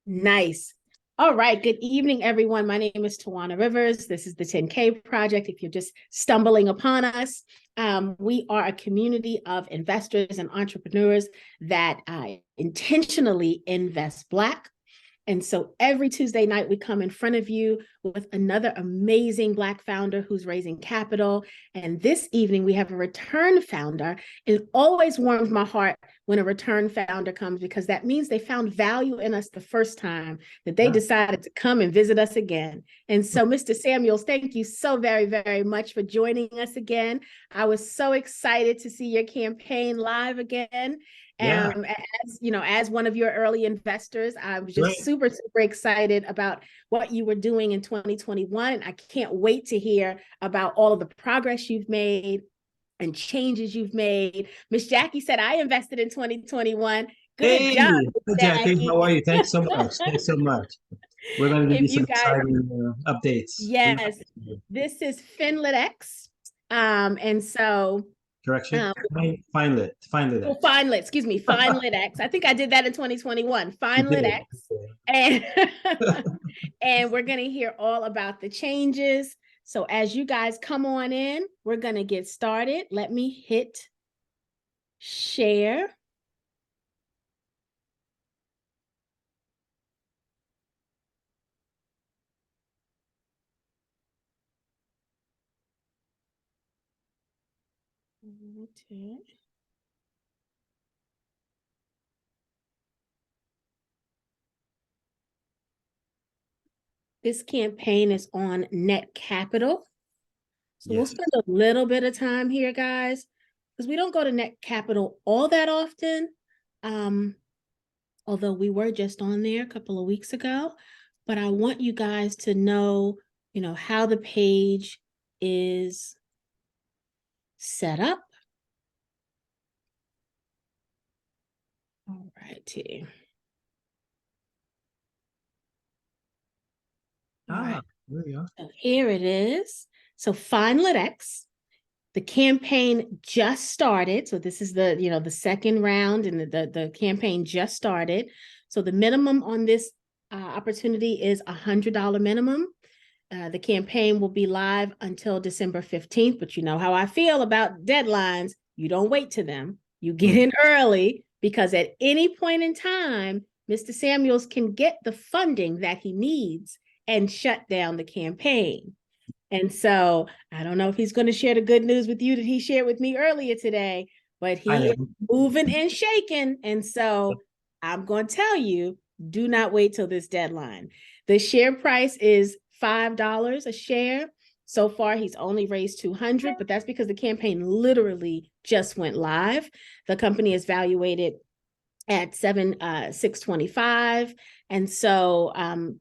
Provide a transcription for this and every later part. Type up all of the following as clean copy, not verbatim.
Nice. All right. Good evening, everyone. My name is Tawana Rivers. This is the 10K Project. If you're just stumbling upon us, we are a community of investors and entrepreneurs that intentionally invest Black. And so every Tuesday night, we come in front of you with another amazing Black founder who's raising capital. And this evening, we have a return founder. It always warms my heart when a return founder comes, because that means they found value in us the first time, that they decided to come and visit us again. And so, Mr. Samuels, thank you so very, very much for joining us again. I was so excited to see your campaign live again. Yeah. As one of your early investors, I was just super excited about what you were doing in 2021. And I can't wait to hear about all of the progress you've made and changes you've made. Miss Jackie said, I invested in 2021. Good job, Miss Jackie, Jackie. how are you? Thanks so much. Thanks so much. We're going to give you If some you guys, exciting updates. yes, this is FinLitX. And so Correction. FinLitX. Oh, excuse me, FinLitX. I think I did that in 2021. You did. FinLitX. And, and we're going to hear all about the changes. So as you guys come on in, we're going to get started. Let me hit share. Okay. This campaign is on Net Capital. So we'll spend a little bit of time here, guys, because we don't go to Net Capital all that often. Although we were just on there a couple of weeks ago, but I want you guys to know, how the page is set up. All righty. There we go. So here it is. So FinLitX, the campaign just started. So this is the second round, and the campaign just started. So the minimum on this opportunity is $100 minimum. The campaign will be live until December 15th, but you know how I feel about deadlines. You don't wait to them. You get in early, because at any point in time, Mr. Samuels can get the funding that he needs and shut down the campaign. And so I don't know if he's going to share the good news with you that he shared with me earlier today, but he is moving and shaking. And so I'm going to tell you, do not wait till this deadline. The share price is $5 a share. So far, he's only raised $200, but that's because the campaign literally just went live. The company is valuated at $625. And so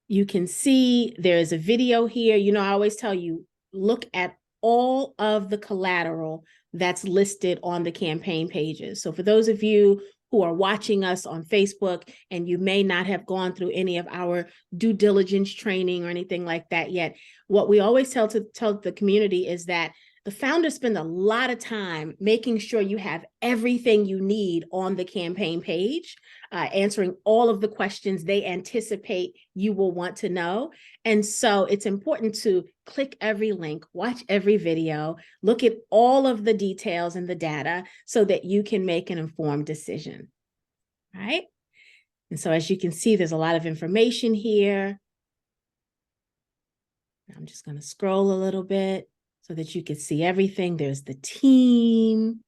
you can see there's a video here. I always tell you, look at all of the collateral that's listed on the campaign pages. So for those of you who are watching us on Facebook and you may not have gone through any of our due diligence training or anything like that yet, what we always tell the community is that the founders spend a lot of time making sure you have everything you need on the campaign page, answering all of the questions they anticipate you will want to know. And so it's important to click every link, watch every video, look at all of the details and the data so that you can make an informed decision. All right. And so as you can see, there's a lot of information here. I'm just going to scroll a little bit so that you can see everything. There's the team,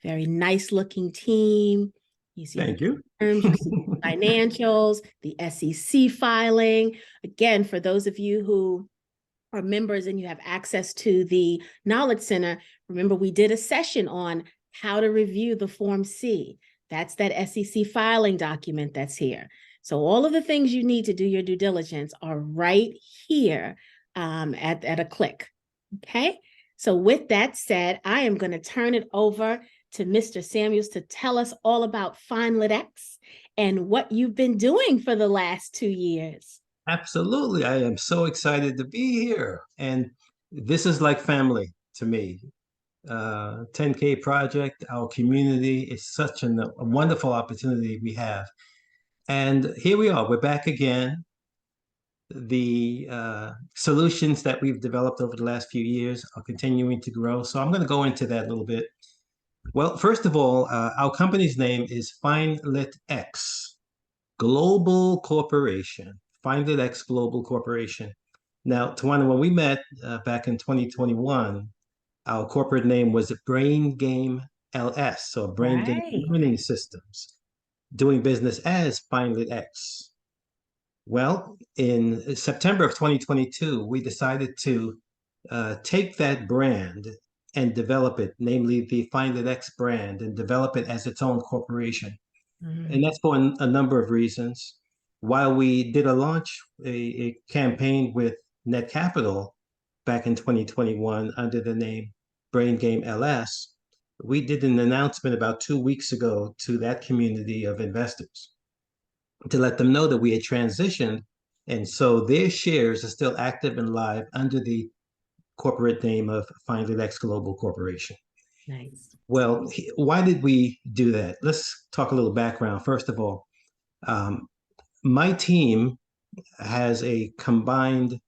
very nice looking team. You see Thank you. Terms, you see the financials, the SEC filing. Again, for those of you who are members and you have access to the Knowledge Center, remember we did a session on how to review the Form C. That's that SEC filing document that's here. So all of the things you need to do your due diligence are right here at a click. Okay, so with that said, I am going to turn it over to Mr. Samuels to tell us all about FinLitX and what you've been doing for the last 2 years. Absolutely. I am so excited to be here. And this is like family to me. 10K project, our community. Is such a wonderful opportunity we have. And here we are, we're back again. The solutions that we've developed over the last few years are continuing to grow. So I'm going to go into that a little bit. Well, first of all, our company's name is FinLitX Global Corporation. FinLitX Global Corporation. Now, Tawana, when we met back in 2021, our corporate name was Brain Game LS, so Brain Game Right. Learning Systems, doing business as FinLitX. Well, in September of 2022, we decided to take that brand and develop it, namely the FinLitX brand, and develop it as its own corporation. And that's for a number of reasons. While we did a campaign with Net Capital back in 2021 under the name Brain Game LS, we did an announcement about 2 weeks ago to that community of investors to let them know that we had transitioned. And so their shares are still active and live under the corporate name of FinLitX Global Corporation. Nice. Well, why did we do that? Let's talk a little background. First of all, um, my team has a combined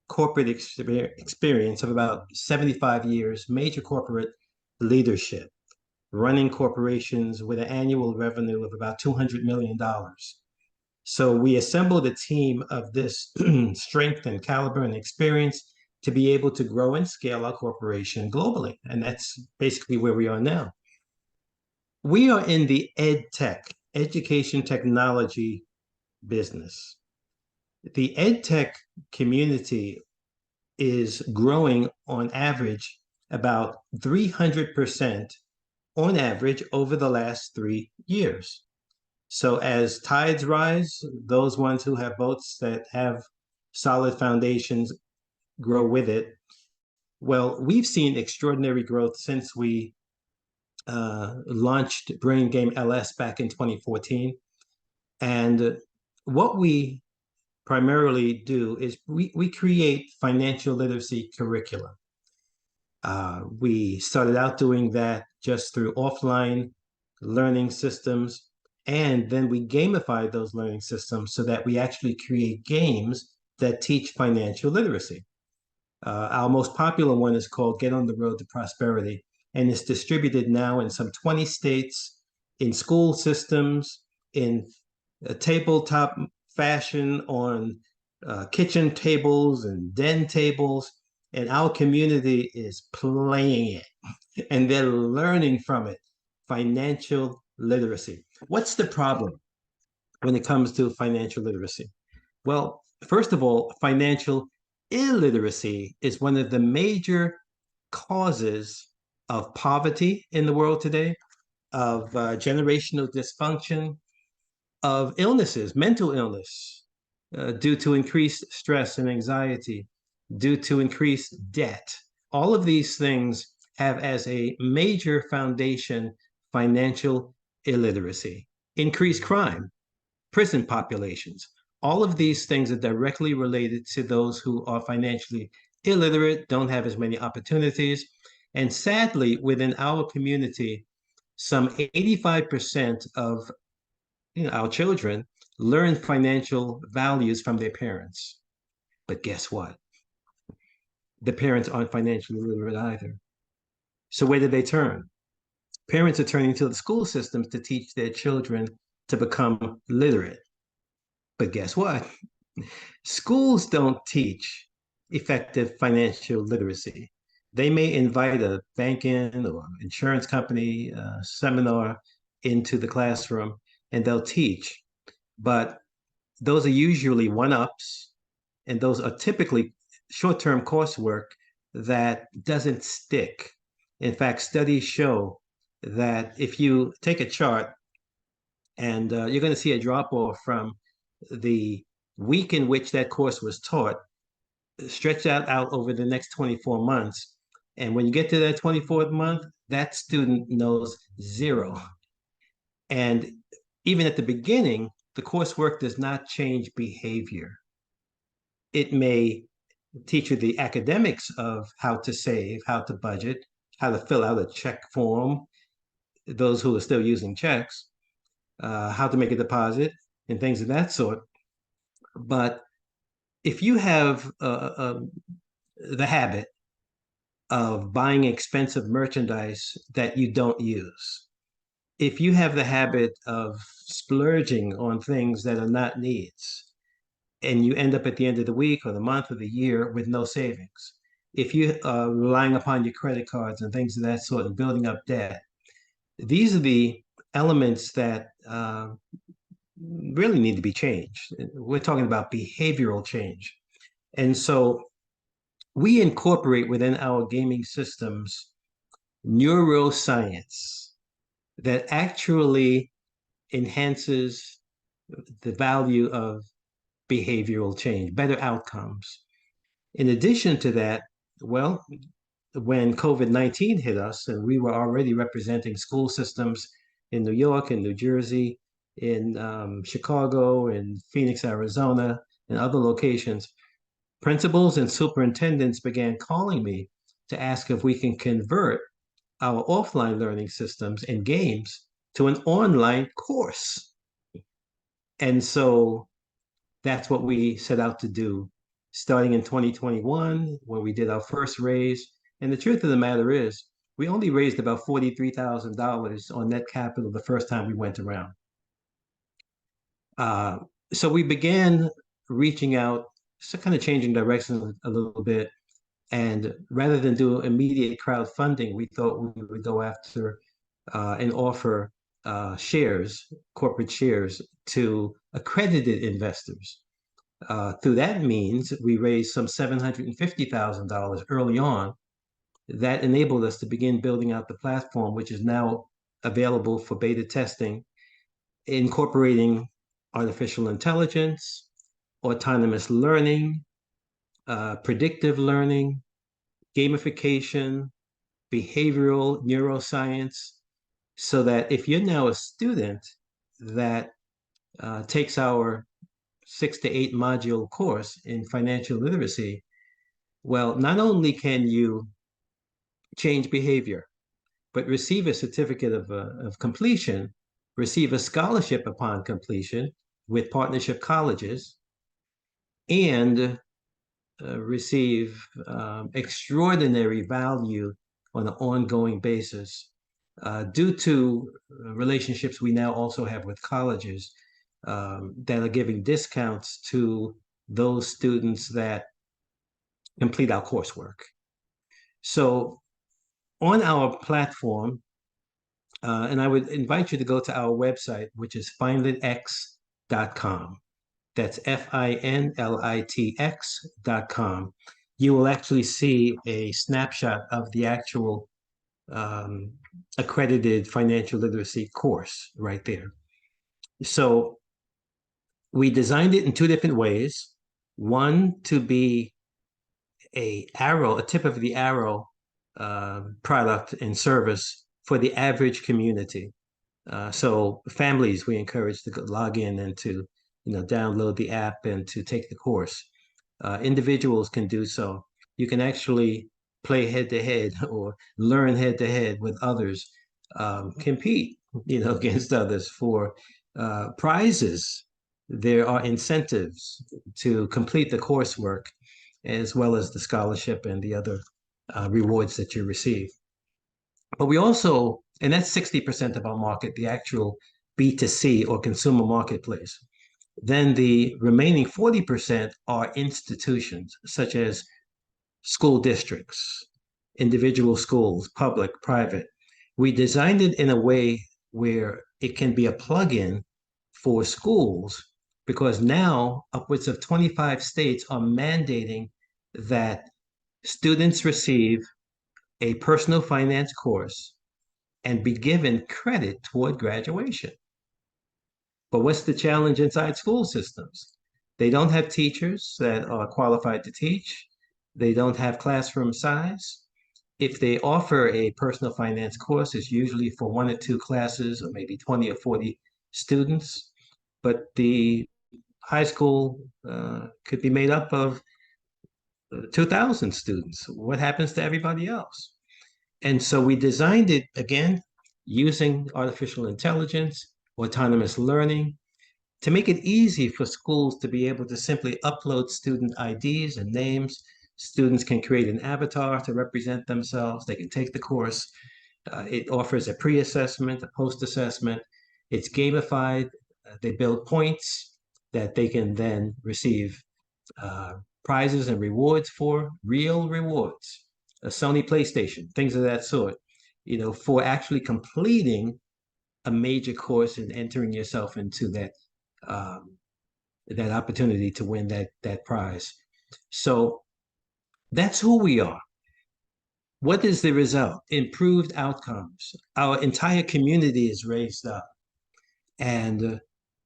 corporate experience of about 75 years, major corporate leadership, running corporations with an annual revenue of about $200 million. So we assembled a team of this strength and caliber and experience to be able to grow and scale our corporation globally. And that's basically where we are now. We are in the ed tech, education technology business. The ed tech community is growing on average about 300% on average over the last 3 years. So as tides rise, those ones who have boats that have solid foundations grow with it. Well, we've seen extraordinary growth since we launched Brain Game LS back in 2014. And what we primarily do is we create financial literacy curriculum. We started out doing that just through offline learning systems, and then we gamify those learning systems so that we actually create games that teach financial literacy. Our most popular one is called Get on the Road to Prosperity, and it's distributed now in some 20 states, in school systems, in a tabletop fashion on kitchen tables and den tables, and our community is playing it and they're learning from it. Financial literacy. What's the problem when it comes to financial literacy? Well, first of all, financial illiteracy is one of the major causes of poverty in the world today, of generational dysfunction, of illnesses, mental illness, due to increased stress and anxiety, due to increased debt. All of these things have as a major foundation financial illiteracy, increased crime, prison populations. All of these things are directly related to those who are financially illiterate, don't have as many opportunities. And sadly, within our community, some 85% of our children learn financial values from their parents. But guess what? The parents aren't financially literate either. So where did they turn? Parents are turning to the school systems to teach their children to become literate. But guess what? Schools don't teach effective financial literacy. They may invite a banking or insurance company seminar into the classroom and they'll teach, but those are usually one-ups, and those are typically short-term coursework that doesn't stick. In fact, studies show that if you take a chart and you're going to see a drop off from the week in which that course was taught, stretch that out over the next 24 months. And when you get to that 24th month, that student knows zero. And even at the beginning, the coursework does not change behavior. It may teach you the academics of how to save, how to budget, how to fill out a check form, those who are still using checks, how to make a deposit, and things of that sort. But if you have the habit of buying expensive merchandise that you don't use, if you have the habit of splurging on things that are not needs, and you end up at the end of the week or the month or the year with no savings, if you are relying upon your credit cards and things of that sort and building up debt, these are the elements that really need to be changed. We're talking about behavioral change. And so we incorporate within our gaming systems neuroscience that actually enhances the value of behavioral change, better outcomes. In addition to that, well, when COVID-19 hit us, and we were already representing school systems in New York and New Jersey, in Chicago, in Phoenix, Arizona, and other locations, principals and superintendents began calling me to ask if we can convert our offline learning systems and games to an online course. And so that's what we set out to do starting in 2021 when we did our first raise. And the truth of the matter is, we only raised about $43,000 on net capital the first time we went around. So we began reaching out, so kind of changing direction a little bit. And rather than do immediate crowdfunding, we thought we would go after and offer shares, corporate shares, to accredited investors. Through that means, we raised some $750,000 early on. That enabled us to begin building out the platform, which is now available for beta testing, incorporating artificial intelligence, autonomous learning, predictive learning, gamification, behavioral neuroscience, so that if you're now a student that takes our 6 to 8 module course in financial literacy, well, not only can you change behavior, but receive a certificate of completion, receive a scholarship upon completion with partnership colleges, and receive extraordinary value on an ongoing basis due to relationships we now also have with colleges that are giving discounts to those students that complete our coursework. So on our platform, and I would invite you to go to our website, which is FinLitX.com. That's FinLitX.com. You will actually see a snapshot of the actual accredited financial literacy course right there. So we designed it in two different ways. One, to be a tip of the arrow product and service for the average community. So families, we encourage to log in and to download the app and to take the course. Individuals can do so. You can actually play head to head or learn head to head with others, compete against others for prizes. There are incentives to complete the coursework, as well as the scholarship and the other rewards that you receive. But we also, and that's 60% of our market, the actual B2C or consumer marketplace. Then the remaining 40% are institutions, such as school districts, individual schools, public, private. We designed it in a way where it can be a plug-in for schools, because now upwards of 25 states are mandating that students receive a personal finance course and be given credit toward graduation. But what's the challenge inside school systems? They don't have teachers that are qualified to teach. They don't have classroom size. If they offer a personal finance course, it's usually for 1 or 2 classes or maybe 20 or 40 students. But the high school could be made up of 2,000 students. What happens to everybody else? And so we designed it again using artificial intelligence, autonomous learning, to make it easy for schools to be able to simply upload student IDs and names. Students can create an avatar to represent themselves. They can take the course. It offers a pre-assessment, a post-assessment. It's gamified. They build points that they can then receive uh, prizes and rewards for, real rewards, a Sony PlayStation, things of that sort, for actually completing a major course and entering yourself into um, that opportunity to win that prize. So that's who we are. What is the result? Improved outcomes. Our entire community is raised up, and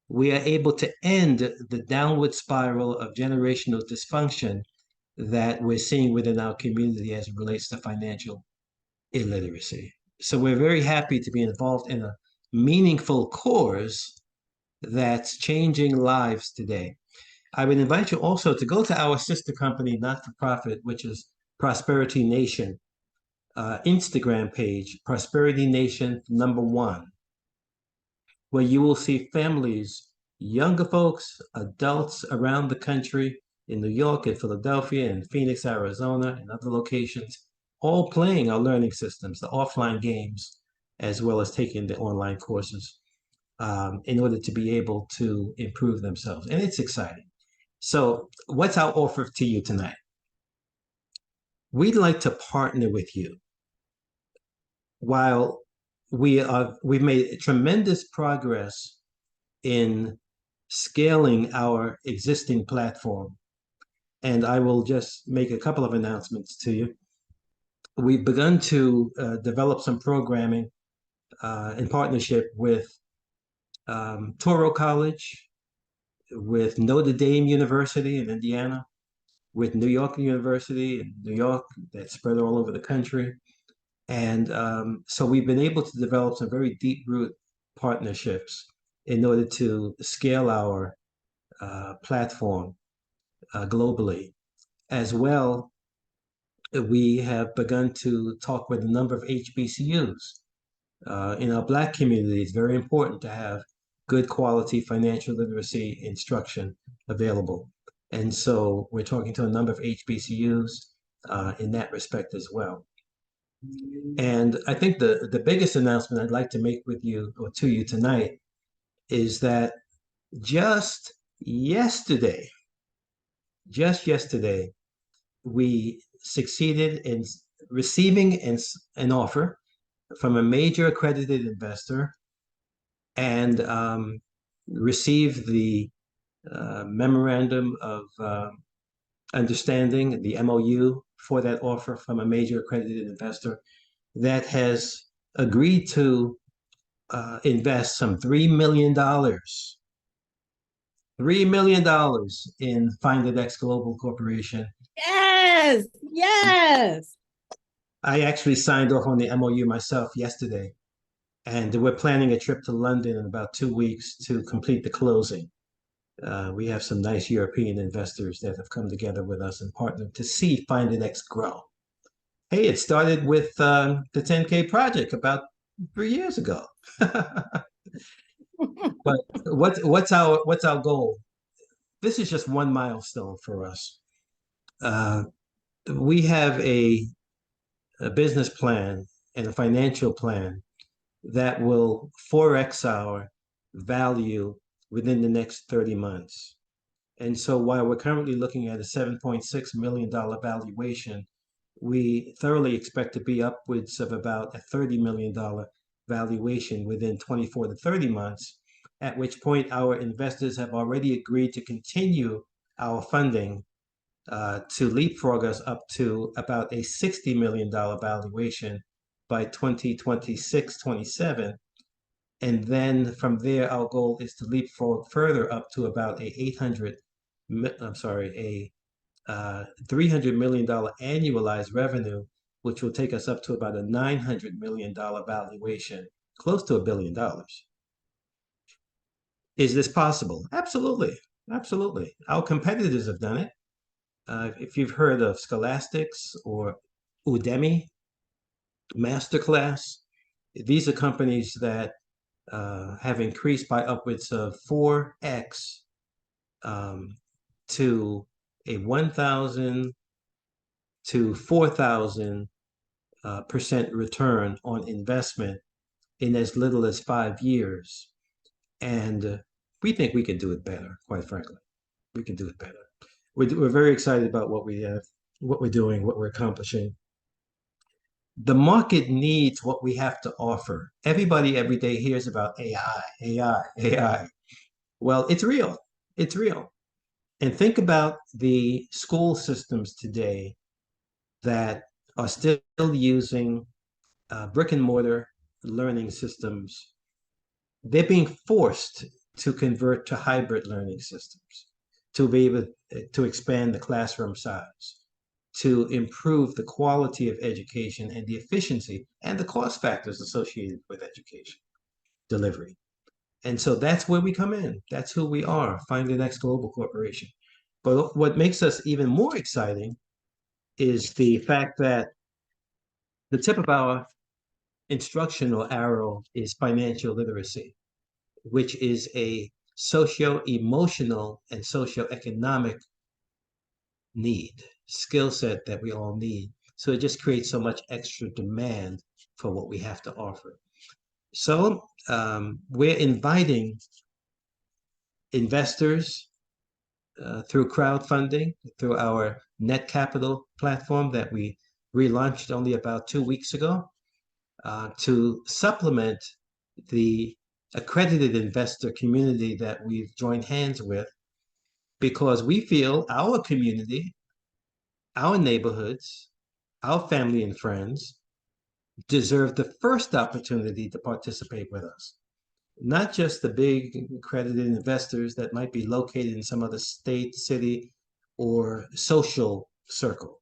we are able to end the downward spiral of generational dysfunction that we're seeing within our community as it relates to financial illiteracy. So we're very happy to be involved in a meaningful cause that's changing lives today. I would invite you also to go to our sister company, not for profit, which is Prosperity Nation, Instagram page, Prosperity Nation #1, where you will see families, younger folks, adults around the country, in New York and Philadelphia and Phoenix, Arizona, and other locations, all playing our learning systems, the offline games, as well as taking the online courses in order to be able to improve themselves. And it's exciting. So, what's our offer to you tonight? We'd like to partner with you. While we've made tremendous progress in scaling our existing platform, and I will just make a couple of announcements to you. We've begun to develop some programming in partnership with Toro College, with Notre Dame University in Indiana, with New York University in New York, that's spread all over the country. And so we've been able to develop some very deep root partnerships in order to scale our platform globally. As well, we have begun to talk with a number of HBCUs. In our Black community, it's very important to have good quality financial literacy instruction available. And so we're talking to a number of HBCUs in that respect as well. And I think the biggest announcement I'd like to make with you or to you tonight is that just yesterday, just yesterday, we succeeded in receiving an offer from a major accredited investor and received the memorandum of understanding, the MOU for that offer from a major accredited investor that has agreed to invest some $3 million in FinLitX Global Corporation. Yes, yes. I actually signed off on the MOU myself yesterday, and we're planning a trip to London in about 2 weeks to complete the closing. We have some nice European investors that have come together with us and partnered to see FinLitX grow. Hey, it started with the 10K project about 3 years ago. But what's our goal? This is just one milestone for us. We have a business plan and a financial plan that will 4x our value within the next 30 months. And so while we're currently looking at a $7.6 million valuation, we thoroughly expect to be upwards of about a $30 million valuation within 24 to 30 months, at which point our investors have already agreed to continue our funding to leapfrog us up to about a $60 million valuation by 2026, 27. And then from there, our goal is to leapfrog further up to about $300 million annualized revenue, which will take us up to about a $900 million valuation, close to $1 billion. Is this possible? Absolutely. Absolutely. Our competitors have done it. If you've heard of Scholastics or Udemy, Masterclass. These are companies that have increased by upwards of 4x um, to a 1,000 to 4,000 percent return on investment in as little as 5 years. And we think we can do it better, quite frankly. We can do it better. We're very excited about what we have, what we're doing, what we're accomplishing. The market needs what we have to offer. Everybody every day hears about AI, AI, AI. Well, it's real. It's real. And think about the school systems today that are still using brick and mortar learning systems. They're being forced to convert to hybrid learning systems to be able to expand the classroom size, to improve the quality of education and the efficiency and the cost factors associated with education delivery. And so that's where we come in. That's who we are, FinLitX Global Corporation. But what makes us even more exciting is the fact that the tip of our instructional arrow is financial literacy, which is a socio-emotional and socio-economic need, skill set that we all need. So it just creates so much extra demand for what we have to offer. So we're inviting investors through crowdfunding, through our Net Capital platform that we relaunched only about 2 weeks ago, to supplement the accredited investor community that we've joined hands with, because we feel our community, our neighborhoods, our family and friends deserve the first opportunity to participate with us. Not just the big accredited investors that might be located in some other state, city, or social circle.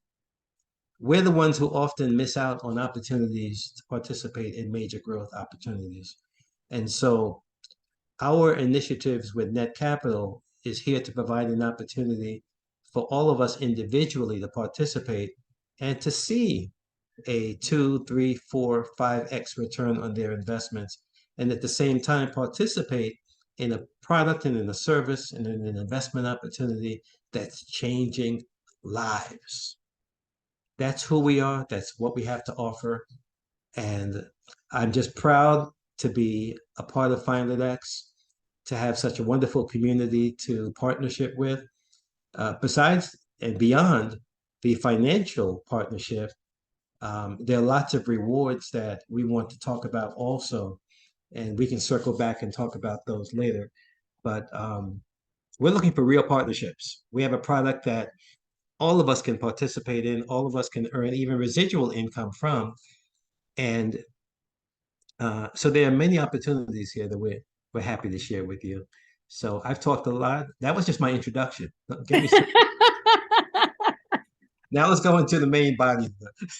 We're the ones who often miss out on opportunities to participate in major growth opportunities. And so our initiatives with Net Capital is here to provide an opportunity for all of us individually to participate and to see a 2, 3, 4, 5x return on their investments, and at the same time participate in a product and in a service and in an investment opportunity that's changing lives. That's who we are. That's what we have to offer. And I'm just proud to be a part of FinLitX, to have such a wonderful community to partnership with. Besides and beyond the financial partnership, there are lots of rewards that we want to talk about also, and we can circle back and talk about those later. But we're looking for real partnerships. We have a product that all of us can participate in, all of us can earn even residual income from. And so there are many opportunities here that we're happy to share with you. So I've talked a lot. That was just my introduction. Get me started. Now let's go into the main body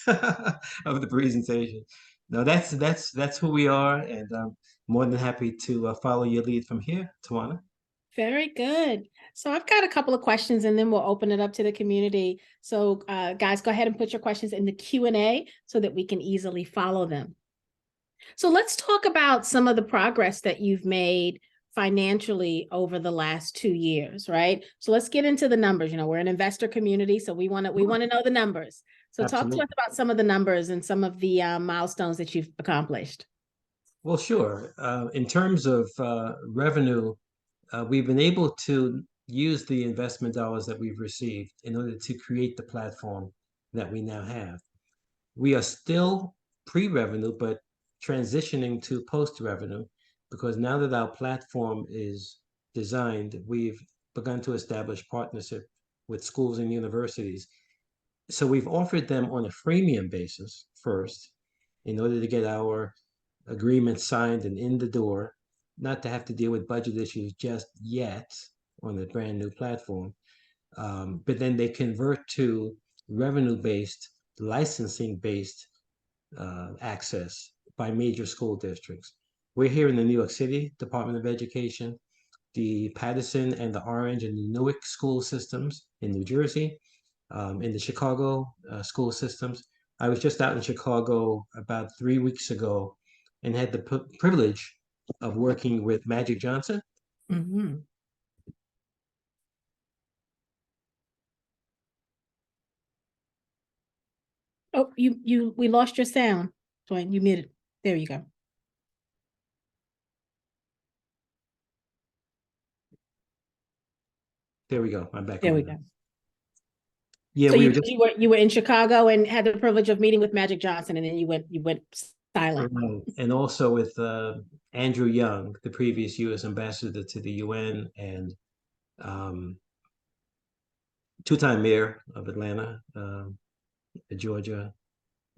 of of the presentation. No, that's who we are, and I'm more than happy to follow your lead from here, Tawana. Very good. So I've got a couple of questions and then we'll open it up to the community. So guys, go ahead and put your questions in the Q&A so that we can easily follow them. So let's talk about some of the progress that you've made financially over the last 2 years, right? So let's get into the numbers. You know, we're an investor community, so we want to know the numbers. So talk to us about some of the numbers and some of the milestones that you've accomplished. Well, sure. In terms of revenue, we've been able to use the investment dollars that we've received in order to create the platform that we now have. We are still pre-revenue, but transitioning to post-revenue, because now that our platform is designed, we've begun to establish partnership with schools and universities. So we've offered them on a freemium basis first, in order to get our agreement signed and in the door, not to have to deal with budget issues just yet on the brand new platform. But then they convert to revenue-based, licensing-based access by major school districts. We're here in the New York City Department of Education, the Patterson and the Orange and the Newark school systems in New Jersey, in the Chicago school systems. I was just out in Chicago about 3 weeks ago and had the privilege of working with Magic Johnson. Mhm. Oh, we lost your sound. Dwayne, you muted. There you go. There we go. I'm back There we on now. go. Yeah, So we were just you were in Chicago and had the privilege of meeting with Magic Johnson, and then you went silent. right. And also with Andrew Young, the previous U.S. ambassador to the UN and um, two-time mayor of Atlanta, Georgia,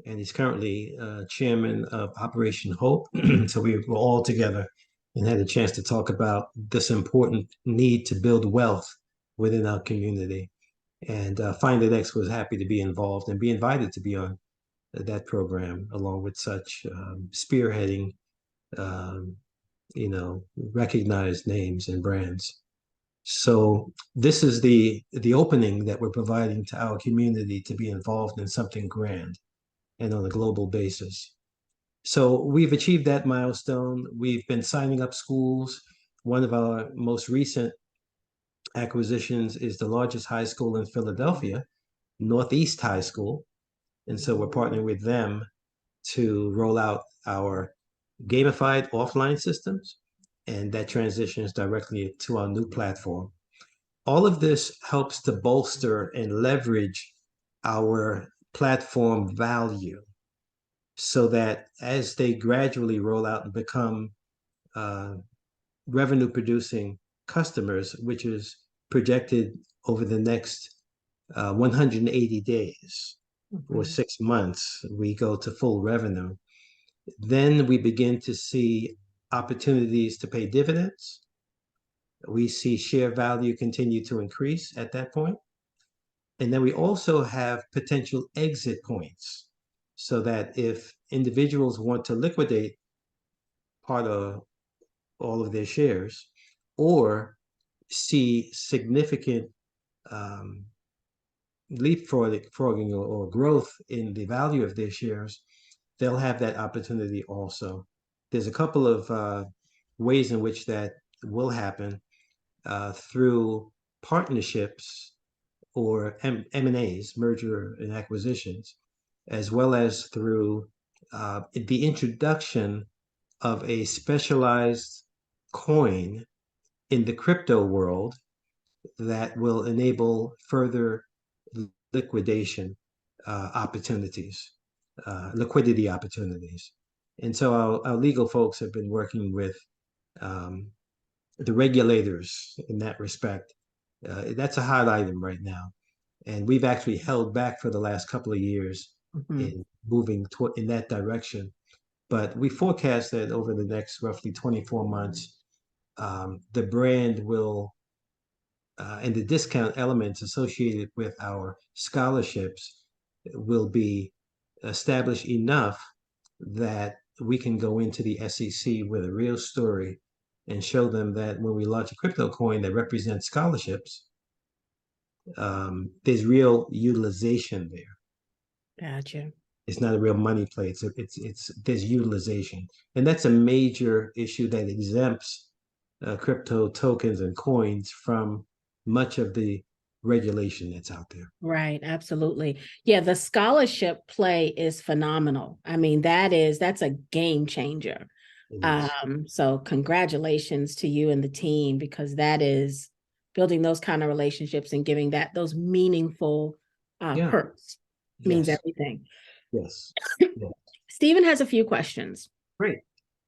and he's currently chairman of Operation Hope. So we were all together and had a chance to talk about this important need to build wealth within our community. And FinLitX was happy to be involved and be invited to be on that program, along with such spearheading, um, recognized names and brands. So this is the opening that we're providing to our community to be involved in something grand and on a global basis. So we've achieved that milestone. We've been signing up schools. One of our most recent acquisitions is the largest high school in Philadelphia, Northeast High School. And so we're partnering with them to roll out our gamified offline systems, and that transitions directly to our new platform. All of this helps to bolster and leverage our platform value so that as they gradually roll out and become uh, revenue producing customers, which is projected over the next 180 days or Mhm. 6 months, we go to full revenue. Then we begin to see opportunities to pay dividends. We see share value continue to increase at that point. And then we also have potential exit points so that if individuals want to liquidate part of all of their shares or see significant um, leapfrogging or growth in the value of their shares, they'll have that opportunity also. There's a couple of ways in which that will happen through partnerships or M&As, merger and acquisitions, as well as through the introduction of a specialized coin in the crypto world that will enable further liquidation opportunities, liquidity opportunities. And so our legal folks have been working with um, the regulators in that respect. That's a hot item right now. And we've actually held back for the last couple of years Mhm. in moving in that direction. But we forecast that over the next roughly 24 months, the brand will, and the discount elements associated with our scholarships will be established enough that we can go into the SEC with a real story and show them that when we launch a crypto coin that represents scholarships, there's real utilization there. Gotcha. It's not a real money play. It's there's utilization, and that's a major issue that exempts crypto tokens and coins from much of the regulation that's out there. Right, absolutely. Yeah, the scholarship play is phenomenal. I mean, that's a game changer. It is. So congratulations to you and the team because that is building those kind of relationships and giving that those meaningful Yeah. perks means Yes. everything. Yes. Yeah. Stephen has a few questions. Great.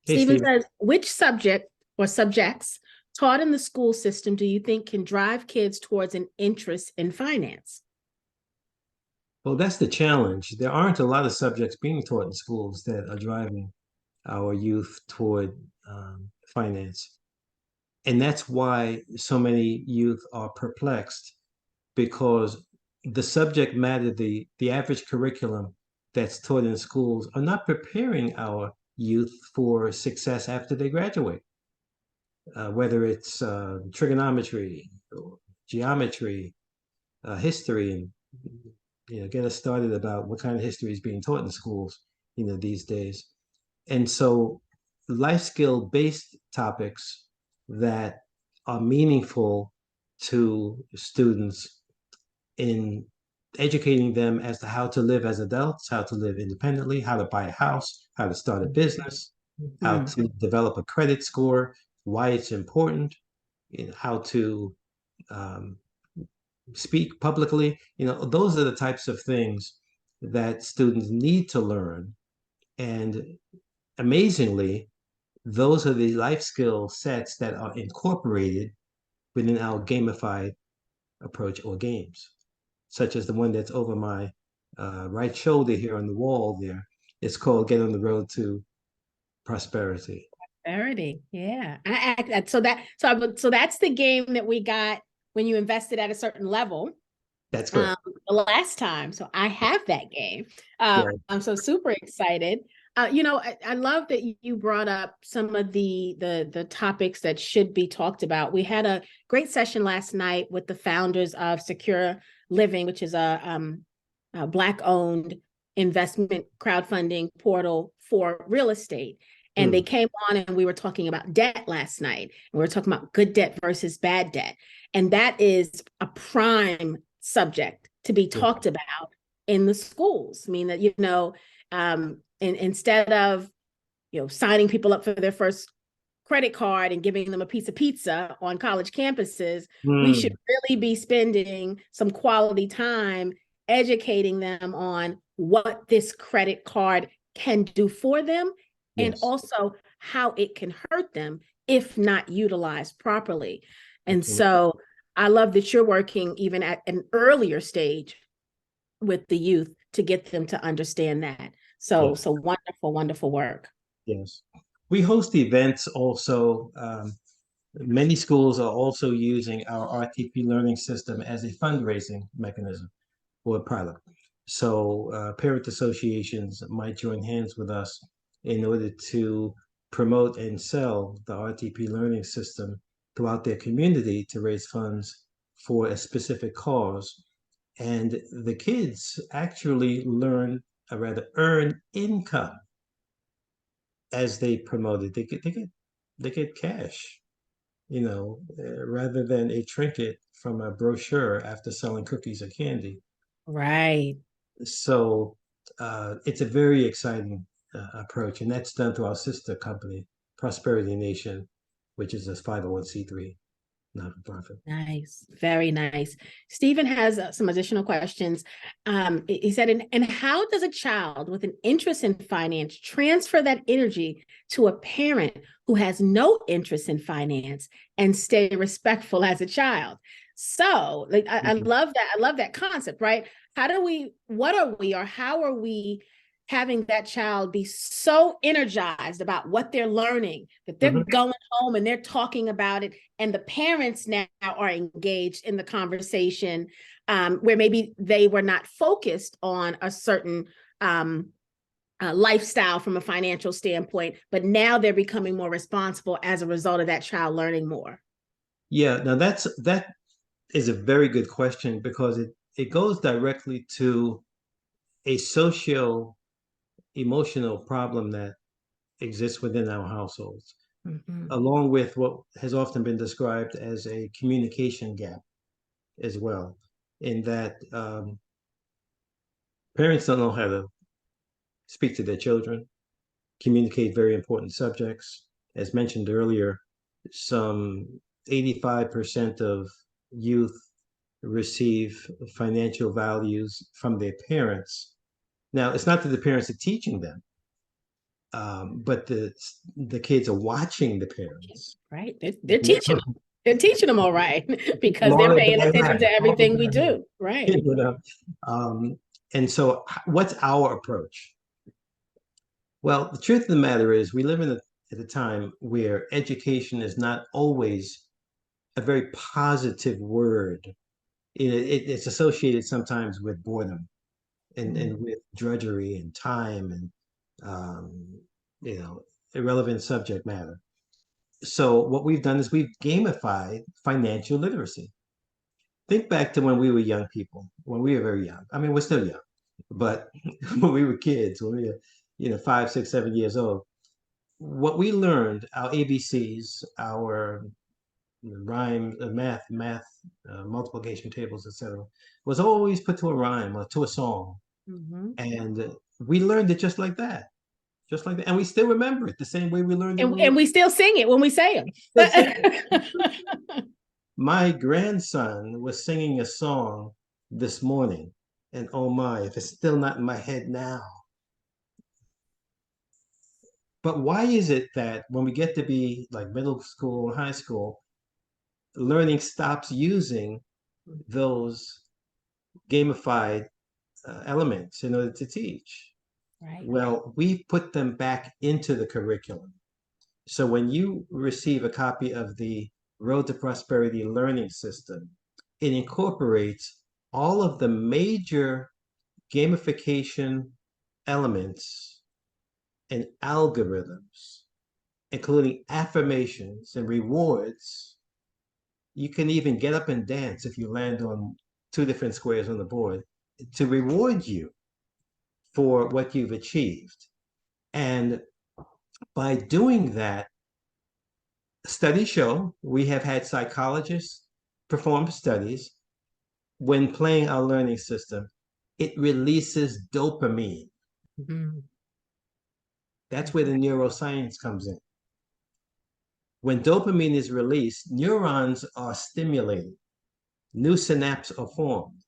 Hey, Stephen Stephen. says, which subject or subjects taught in the school system do you think can drive kids towards an interest in finance? Well, that's the challenge. There aren't a lot of subjects being taught in schools that are driving our youth toward finance. And that's why so many youth are perplexed because the subject matter, the average curriculum that's taught in schools are not preparing our youth for success after they graduate, whether it's trigonometry, or geometry, history, and get us started about what kind of history is being taught in schools, these days. And so life skill based topics that are meaningful to students in educating them as to how to live as adults, how to live independently, how to buy a house, how to start a business, how Mhm. to develop a credit score, why it's important, how to um, speak publicly. Those are the types of things that students need to learn. And amazingly, those are the life skill sets that are incorporated within our gamified approach or games, such as the one that's over my right shoulder here on the wall there. It's called Get on the Road to Prosperity. Prosperity. Yeah. So that's the game that we got when you invested at a certain level. That's um, correct. the last time. So I have that game. Yeah. I'm so super excited. I love that you brought up some of the topics that should be talked about. We had a great session last night with the founders of Secure Living, which is a Black-owned investment crowdfunding portal for real estate. And they Mm, came on and we were talking about debt last night. And we were talking about good debt versus bad debt. And that is a prime subject to be yeah. talked about in the schools. I mean, that, instead of, signing people up for their first credit card and giving them a piece of pizza on college campuses, we should Mm, really be spending some quality time educating them on what this credit card can do for them and yes. also how it can hurt them if not utilized properly. And Absolutely. so I love that you're working even at an earlier stage with the youth to get them to understand that. So, Yes. so wonderful, wonderful work. Yes. We host events also. Many schools are also using our RTP learning system as a fundraising mechanism for a pilot. So parent associations might join hands with us in order to promote and sell the RTP learning system throughout their community to raise funds for a specific cause. And the kids actually learn, or rather earn income as they promote it. They get cash, rather than a trinket from a brochure after selling cookies or candy. Right. So it's a very exciting approach, and that's done through our sister company, Prosperity Nation, which is a 501(c)(3) not-for-profit. Nice, very nice. Stephen has some additional questions. He said, and how does a child with an interest in finance transfer that energy to a parent who has no interest in finance and stay respectful as a child? So, like, I Mhm. love that. I love that concept, right? What are we, or how are we having that child be so energized about what they're learning that they're Mhm. going home and they're talking about it, and the parents now are engaged in the conversation, where maybe they were not focused on a certain lifestyle from a financial standpoint, but now they're becoming more responsible as a result of that child learning more. Yeah, now that is a very good question because it goes directly to a socio emotional problem that exists within our households, Mm-hmm. along with what has often been described as a communication gap as well, in that parents don't know how to speak to their children, communicate very important subjects. As mentioned earlier, some 85% of youth receive financial values from their parents. Now, it's not that the parents are teaching them, but the kids are watching the parents. Right? They're teaching them. They're teaching them all right because they're More paying than attention right, to more everything we than right. do. Right. Um, and so, what's our approach? Well, the truth of the matter is, we live at a time where education is not always a very positive word. It's associated sometimes with boredom and with drudgery and time and um, you know irrelevant subject matter. So what we've done is we've gamified financial literacy. think back to when we were young people, when we were very young. I mean, we're still young, but when we were kids, when we were, 5, 6, 7 years old, what we learned, our ABCs, our rhyme, math, multiplication tables, etc., was always put to a rhyme or to a song. Mhm. And we learned it just like that. And we still remember it the same way we learned it when we And we still sing it when we say them. still sing it. My grandson was singing a song this morning, and oh my, if it's still not in my head now. But why is it that when we get to be like middle school, high school, learning stops using those gamified elements in order to teach? Right. Well, we put them back into the curriculum. So when you receive a copy of the Road to Prosperity learning system, it incorporates all of the major gamification elements and algorithms, including affirmations and rewards. You can even get up and dance if you land on two different squares on the board to reward you for what you've achieved. And by doing that, studies show, we have had psychologists perform studies when playing our learning system, it releases dopamine. Mhm. That's where the neuroscience comes in. When dopamine is released, neurons are stimulated, new synapses are formed.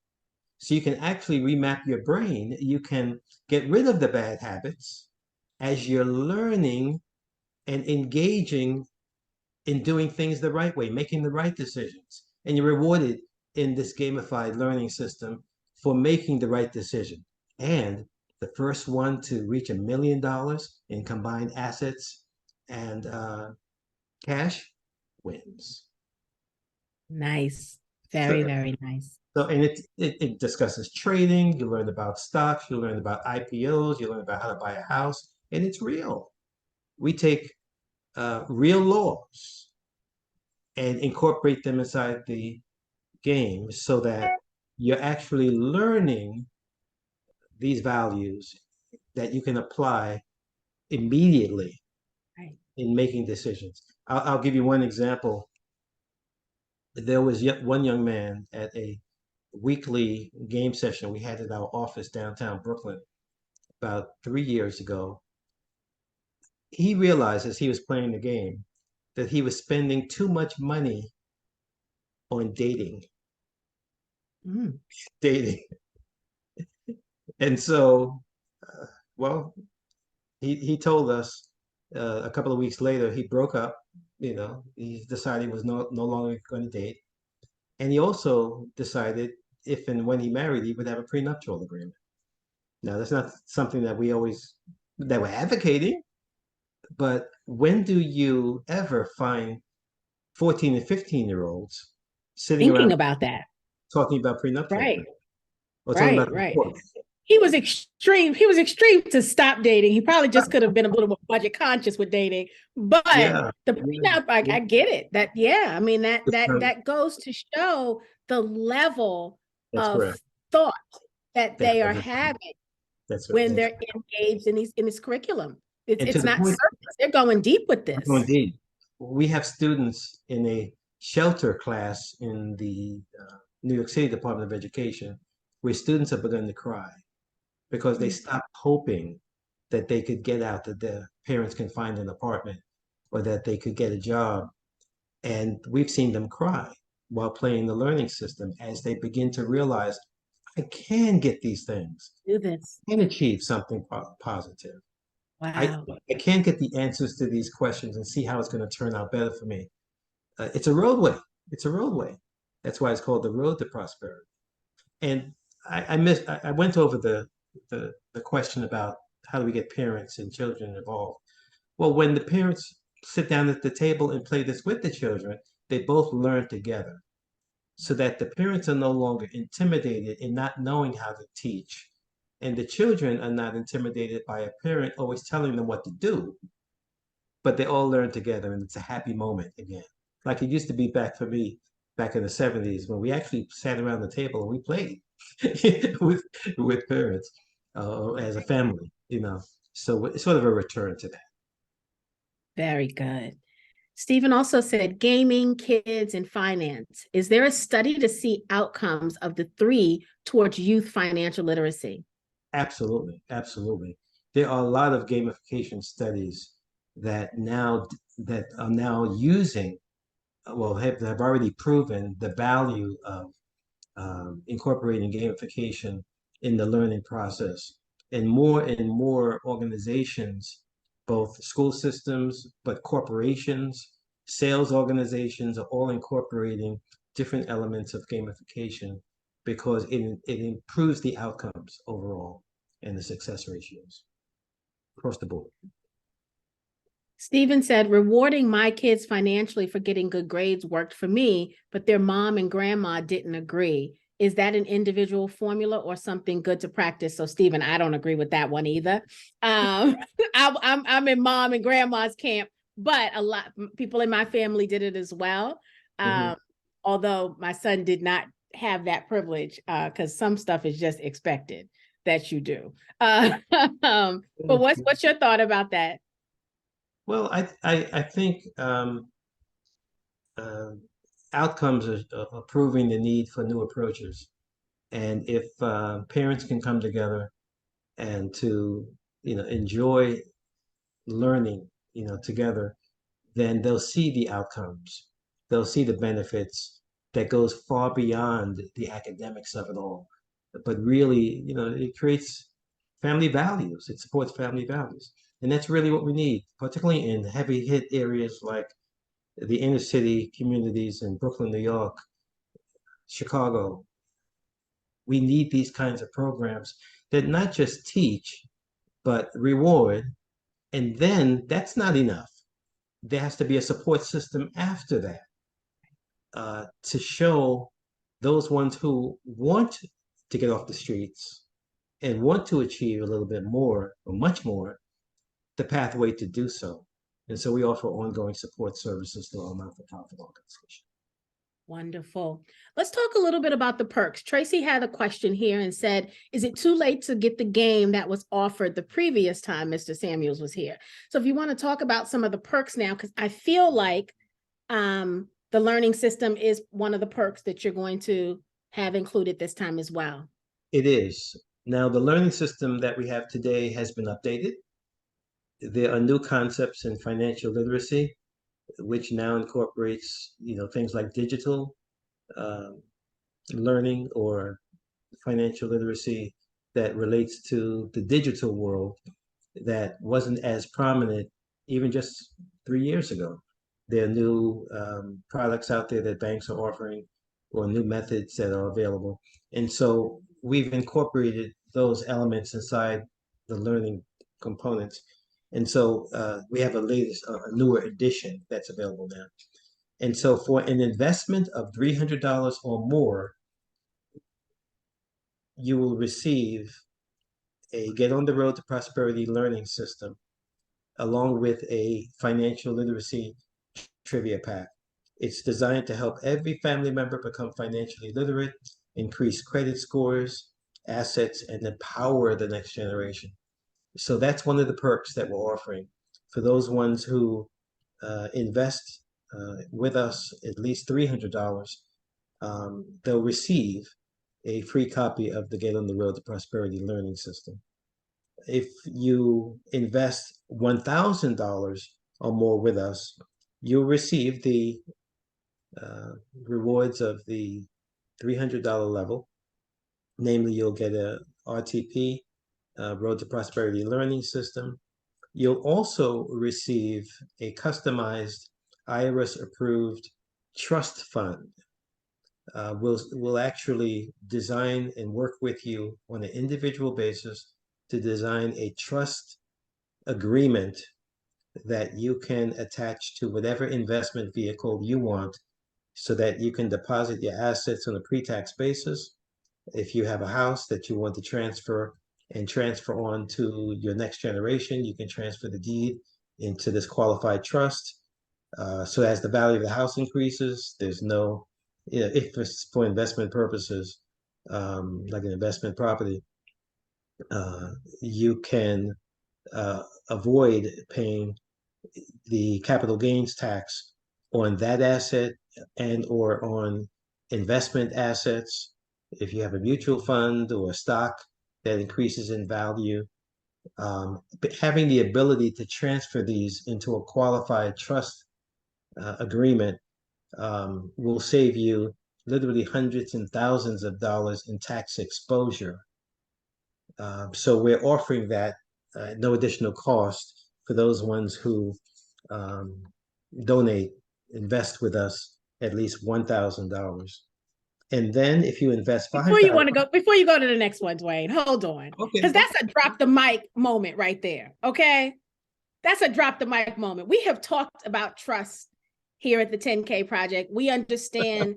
So you can actually remap your brain. You can get rid of the bad habits as you're learning and engaging in doing things the right way, making the right decisions. And you're rewarded in this gamified learning system for making the right decision. And the first one to reach $1 million in combined assets and cash wins. Nice. Very, So, very nice. and it discusses trading. You learn about stocks. You learn about IPOs. You learn about how to buy a house, and it's real. We take real laws and incorporate them inside the game so that you're actually learning these values that you can apply immediately Right. in making decisions. I'll give you one example. There was yet one young man at a weekly game session we had at our office downtown Brooklyn about 3 years ago. He realized as he was playing the game that he was spending too much money on Mm. dating. And so, uh, well, he told us a couple of weeks later he broke up. He decided he was no longer going to date, and he also decided if and when he married, he would have a prenuptial agreement. Now, that's not something that we're advocating, but when do you ever find 14 and 15-year-olds sitting Thinking around about that. talking about prenuptial Right. agreement or talking Right. about Right. divorce? He was extreme. He was extreme to stop dating. He probably just could have been a little more budget conscious with dating. But Yeah, the yeah, prenup, yeah. I get it. That yeah, I mean Um, that goes to show the level That's of correct. thought that That, they are that's right. having That's right. when That's they're right. engaged in this curriculum. And to It's the not point, surface. They're going deep with no, this. indeed, we have students in a shelter class in the New York City Department of Education where students have begun to cry because they Mm. stopped hoping that they could get out, that their parents can find an apartment or that they could get a job. And we've seen them cry while playing the learning system as they begin to realize, I can get these things, Do this. I can achieve something positive. I, Wow. I can't get the answers to these questions and see how it's going to turn out better for me. It's a roadway. It's a roadway. That's why it's called the road to prosperity. And I went over the question about how do we get parents and children involved. Well, when the parents sit down at the table and play this with the children, they both learn together so that the parents are no longer intimidated in not knowing how to teach. And the children are not intimidated by a parent always telling them what to do, but they all learn together and it's a happy moment again. Like it used to be back for me back in the 70s when we actually sat around the table and we played with parents as a family, you know. So it's sort of a return to that. Very good. Stephen also said gaming, kids, and finance. Is there a study to see outcomes of the three towards youth financial literacy? Absolutely, absolutely. There are a lot of gamification studies that now that are now using, well, have already proven the value of incorporating gamification in the learning process. And more organizations, both school systems, but corporations, sales organizations are all incorporating different elements of gamification because it improves the outcomes overall and the success ratios across the board. Stephen said, rewarding my kids financially for getting good grades worked for me, but their mom and grandma didn't agree. Is that an individual formula or something good to practice? So, Stephen, I don't agree with that one either. I'm in mom and grandma's camp, but a lot people in my family did it as well. Mm-hmm. Although my son did not have that privilege because some stuff is just expected that you do. But what's your thought about that? Well, I think uh, outcomes are proving the need for new approaches. And if parents can come together and to, enjoy learning, together, then they'll see the outcomes. They'll see the benefits that goes far beyond the academics of it all. But really, it creates family values. It supports family values. And that's really what we need, particularly in heavy hit areas like the inner city communities in Brooklyn, New York, Chicago. We need these kinds of programs that not just teach, but reward. And then that's not enough. There has to be a support system after that to show those ones who want to get off the streets and want to achieve a little bit more or much more, the pathway to do so. And so we offer ongoing support services to our not-for-profit organization. Wonderful. Let's talk a little bit about the perks. Tracy had a question here and said, is it too late to get the game that was offered the previous time Mr. Samuels was here? So if you want to talk about some of the perks now, because I feel like the learning system is one of the perks that you're going to have included this time as well. It is. Now, the learning system that we have today has been updated. There are new concepts in financial literacy, which now incorporates, things like digital uh, learning or financial literacy that relates to the digital world that wasn't as prominent even just 3 years ago. There are new products out there that banks are offering or new methods that are available. And so we've incorporated those elements inside the learning components. And so we have a newer edition that's available now. And so for an investment of $300 or more, you will receive a Get on the Road to Prosperity learning system, along with a financial literacy trivia pack. It's designed to help every family member become financially literate, increase credit scores, assets, and empower the next generation. So that's one of the perks that we're offering for those ones who invest with us at least $300. They'll receive a free copy of the Get on the Road to Prosperity learning system. If you invest $1,000 or more with us, you'll receive the rewards of the $300 level. Namely, you'll get a RTP, Road to Prosperity Learning System. You'll also receive a customized IRS-approved trust fund. We'll actually design and work with you on an individual basis to design a trust agreement that you can attach to whatever investment vehicle you want so that you can deposit your assets on a pre-tax basis. If you have a house that you want to transfer and transfer on to your next generation, you can transfer the deed into this qualified trust. So as the value of the house increases, there's no if it's for investment purposes, like an investment property, uh, you can avoid paying the capital gains tax on that asset and or on investment assets. If you have a mutual fund or a stock that increases in value, but having the ability to transfer these into a qualified trust agreement will save you literally hundreds and thousands of dollars in tax exposure. So we're offering that no additional cost for those ones who um, donate, invest with us at least $1,000. And then if you invest Before you go to the next one, Dwayne, hold on. okay, Because that's a drop the mic moment right there. Okay. That's a drop the mic moment. We have talked about trust here at the 10K Project. We understand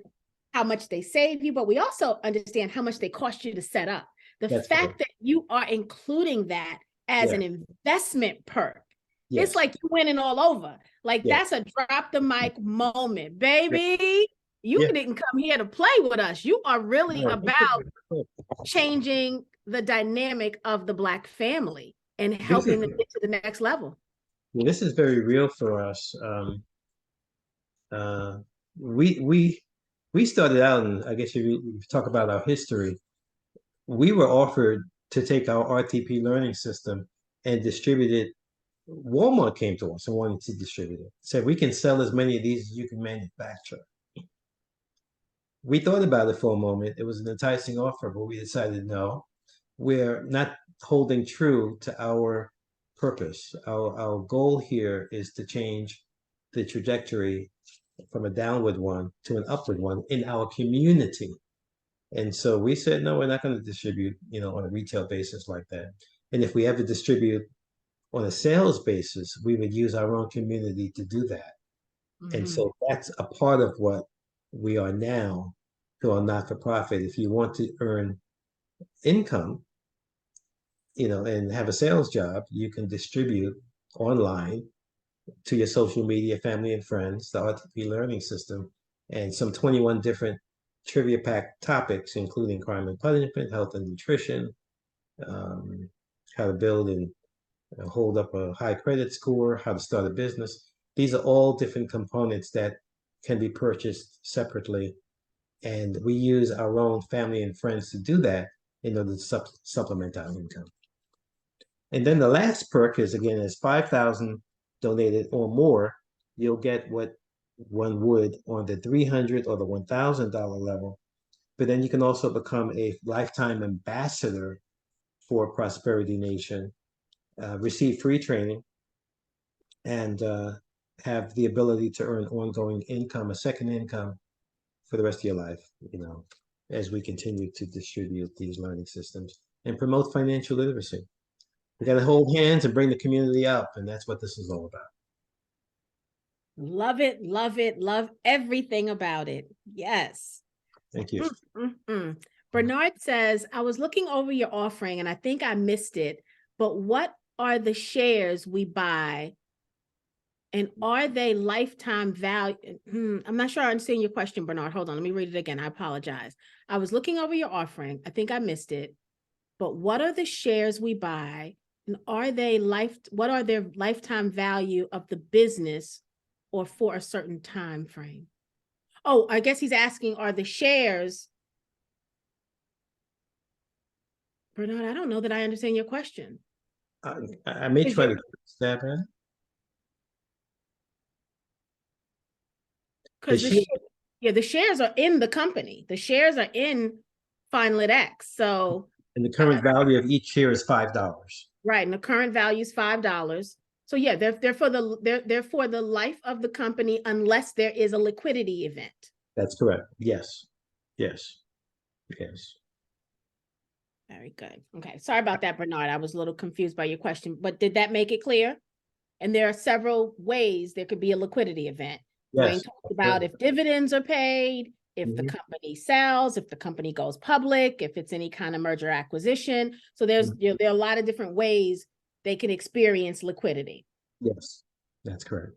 how much they save you, but we also understand how much they cost you to set up. The that's fact correct. that you are including that as Yeah, an investment perk, it's yes, like you winning all over. Like yeah, that's a drop the mic moment, yeah, baby. You yeah. didn't come here to play with us. You are really No, about changing the dynamic of the Black family and this is helping them get to the next level. this is very real for us. Uh, we we we started out, and I guess if you talk about our history, we were offered to take our RTP learning system and distribute it. Walmart came to us and wanted to distribute it. Said we can sell as many of these as you can manufacture. We thought about it for a moment. It was an enticing offer, but we decided no. We're not holding true to our purpose. Our goal here is to change the trajectory from a downward one to an upward one in our community. And so we said, no, we're not going to distribute, on a retail basis like that. And if we ever distribute on a sales basis, we would use our own community to do that. And Mm-hmm. so that's a part of what we are now to a not-for-profit. If you want to earn income, and have a sales job, you can distribute online to your social media, family and friends, the RTP learning system, and some 21 different trivia pack topics, including crime and punishment, health and nutrition, um, how to build and hold up a high credit score, how to start a business. These are all different components that can be purchased separately. And we use our own family and friends to do that in order to supplement our income. And then the last perk is 5,000 donated or more, you'll get what one would on the 300 or the $1,000 level. But then you can also become a lifetime ambassador for Prosperity Nation, receive free training, and have the ability to earn ongoing income, a second income for the rest of your life, as we continue to distribute these learning systems and promote financial literacy. We got to hold hands and bring the community up, and that's what this is all about. Love it, love it, love everything about it. Yes. Thank you. Bernard says, I was looking over your offering and I think I missed it, but what are the shares we buy and are they lifetime value? I'm not sure I understand your question, Bernard. Hold on, let me read it again. I apologize. I was looking over your offering. I think I missed it, but what are the shares we buy and what are their lifetime value of the business or for a certain time frame? Oh, I guess he's asking, are the shares? Bernard, I don't know that I understand your question. I may try to stab at it. Because the shares are in the company. The shares are in FinLitX. So, and the current value of each share is $5. right, and the current value is $5. So yeah, they're for the life of the company unless there is a liquidity event. That's correct. Yes. Yes. Yes. Very good. Okay. Sorry about that, Bernard. I was a little confused by your question, but did that make it clear? And there are several ways there could be a liquidity event. Yes. Dwayne talked about if dividends are paid, if the company sells, if the company goes public, if it's any kind of merger acquisition. So there are a lot of different ways they can experience liquidity. Yes, that's correct.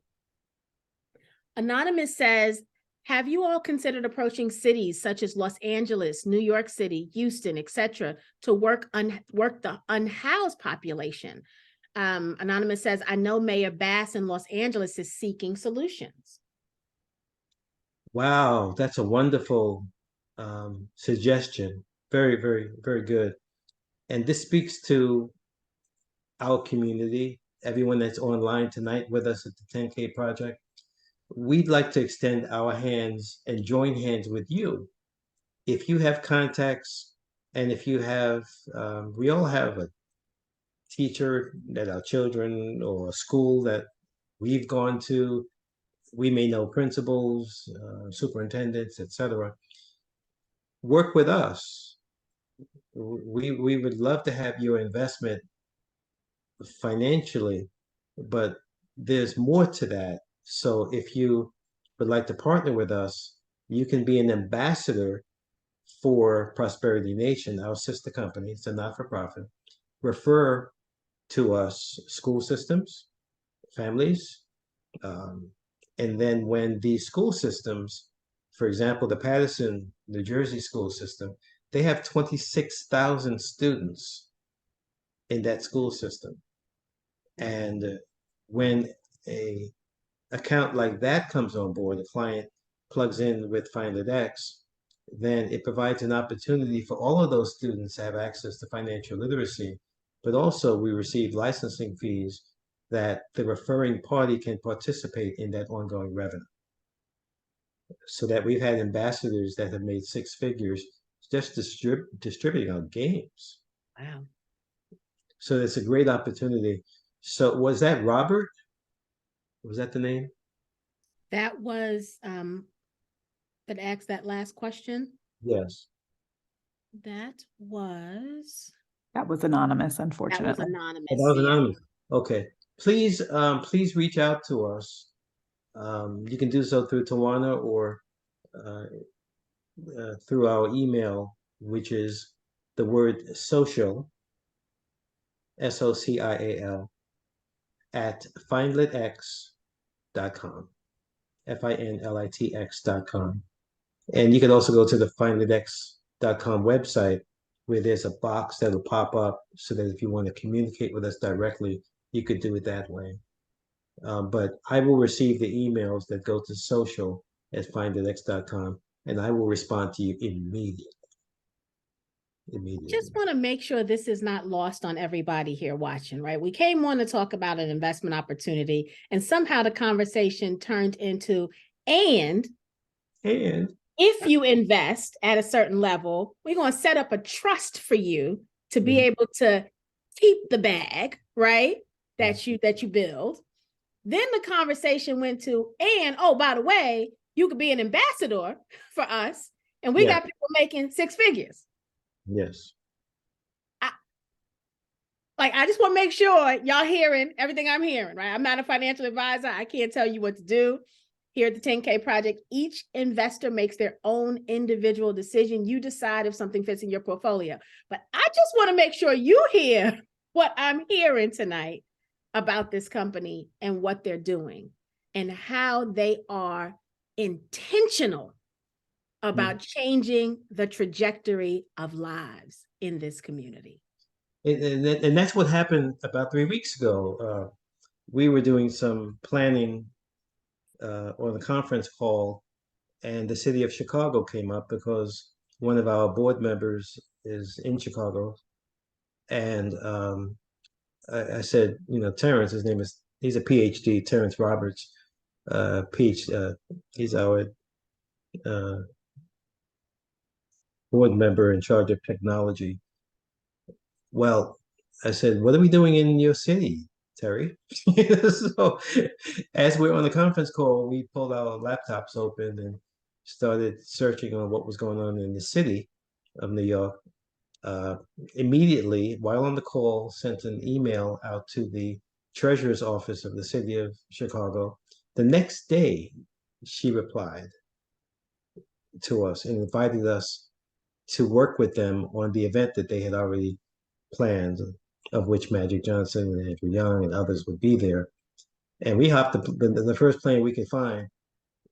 Anonymous says, Have you all considered approaching cities such as Los Angeles, New York City, Houston, etc., to work the unhoused population? Anonymous says, I know Mayor Bass in Los Angeles is seeking solutions. Wow, that's a wonderful suggestion. Very, very, very good. And this speaks to our community, everyone that's online tonight with us at the 10K Project. We'd like to extend our hands and join hands with you. If you have contacts, and if you have, we all have a teacher that our children, or a school that we've gone to. We may know principals, superintendents, etc. Work with us. We would love to have your investment financially, but there's more to that. So if you would like to partner with us, you can be an ambassador for Prosperity Nation, our sister company. It's a not-for-profit. Refer to us school systems, families, um, and then when these school systems, for example, the Paterson, New Jersey school system, they have 26,000 students in that school system. And when a account like that comes on board, the client plugs in with FinLitX, then it provides an opportunity for all of those students to have access to financial literacy. But also, we receive licensing fees that the referring party can participate in that ongoing revenue. So that we've had ambassadors that have made six figures just distributing our games. Wow. So it's a great opportunity. So was that Robert? Was that the name? That was that asked that last question. Yes. That was anonymous, that was unfortunately. Oh, anonymous. that was Yeah. anonymous. Okay. Please reach out to us. You can do so through Tawana or through our email, which is the word social, SOCIAL, at finlitx.com, FINLITX.com. And you can also go to the finlitx.com website, where there's a box that'll pop up so that if you want to communicate with us directly, you could do it that way. But I will receive the emails that go to social at finlitx.com, and I will respond to you immediately. Just want to make sure this is not lost on everybody here watching, right? We came on to talk about an investment opportunity, and somehow the conversation turned into, and if you invest at a certain level, we're going to set up a trust for you to be able to keep the bag, right? That you build. Then the conversation went to, and oh, by the way, you could be an ambassador for us, and we got people making six figures. Yes. I just want to make sure y'all hearing everything I'm hearing, right? I'm not a financial advisor. I can't tell you what to do. Here at the 10K Project, each investor makes their own individual decision. You decide if something fits in your portfolio. But I just want to make sure you hear what I'm hearing tonight about this company and what they're doing and how they are intentional about changing the trajectory of lives in this community. And that's what happened about 3 weeks ago. We were doing some planning on a conference call, and the city of Chicago came up because one of our board members is in Chicago. And I said, Terrence, he's a PhD, Terrence Roberts, PhD, he's our board member in charge of technology. Well, I said, what are we doing in your city, Terry? So as we're on the conference call, we pulled our laptops open and started searching on what was going on in the city of New York. Immediately, while on the call, sent an email out to the treasurer's office of the city of Chicago. The next day, she replied to us and invited us to work with them on the event that they had already planned, of which Magic Johnson and Andrew Young and others would be there. And we hopped the first plane we could find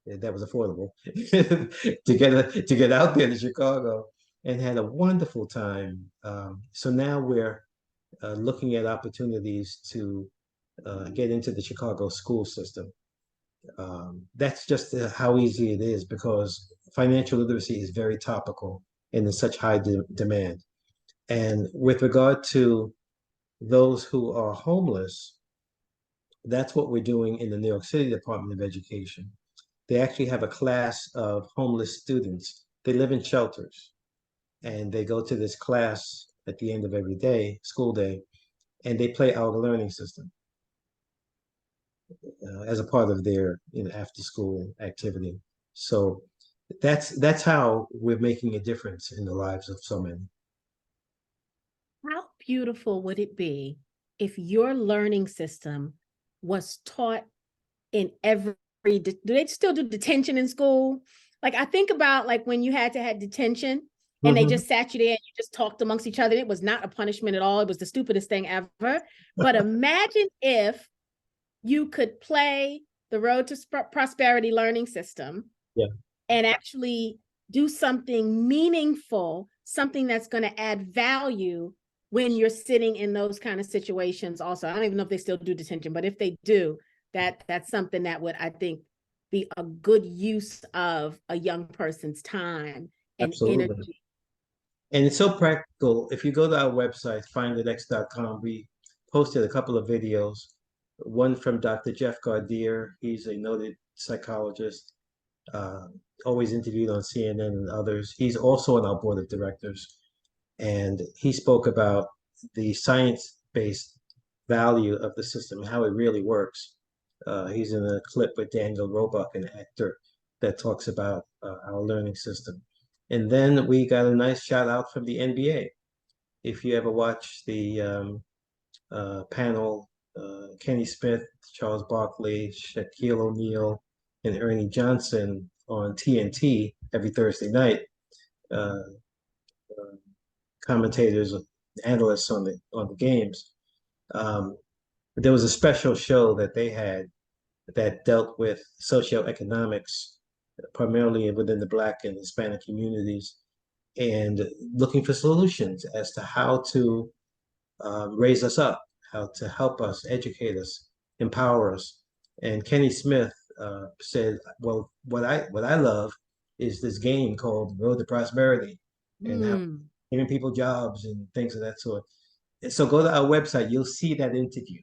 that was affordable to get out there to Chicago, and had a wonderful time. So now we're looking at opportunities to get into the Chicago school system. That's just how easy it is because financial literacy is very topical and in such high demand. And with regard to those who are homeless, that's what we're doing in the New York City Department of Education. They actually have a class of homeless students. They live in shelters and they go to this class at the end of every day, school day, and they play our learning system as a part of their after school activity. So that's how we're making a difference in the lives of so many. How beautiful would it be if your learning system was taught in every, do they still do detention in school? Like I think about like when you had to have detention and they Mm-hmm. just sat you there and you just talked amongst each other. It was not a punishment at all. It was the stupidest thing ever. But imagine if you could play the Road to Prosperity learning system Yeah, and actually do something meaningful, something that's going to add value when you're sitting in those kind of situations. Also, I don't even know if they still do detention, but if they do, that's something that would, I think, be a good use of a young person's time and absolutely. energy. And it's so practical. If you go to our website, findlitx.com, we posted a couple of videos. One from Dr. Jeff Gardier. He's a noted psychologist, uh, always interviewed on CNN and others. He's also on our board of directors. And he spoke about the science-based value of the system, how it really works. He's in a clip with Daniel Roebuck, an actor, that talks about our learning system. And then we got a nice shout out from the NBA. If you ever watch the panel, Kenny Smith, Charles Barkley, Shaquille O'Neal, and Ernie Johnson on TNT every Thursday night, uh, commentators, analysts on the games. Um, there was a special show that they had that dealt with socioeconomics, primarily within the Black and Hispanic communities, and looking for solutions as to how to raise us up, how to help us, educate us, empower us. And Kenny Smith said, "Well, what I love is this game called Road to Prosperity, and how Mm, giving people jobs and things of that sort." And so go to our website; you'll see that interview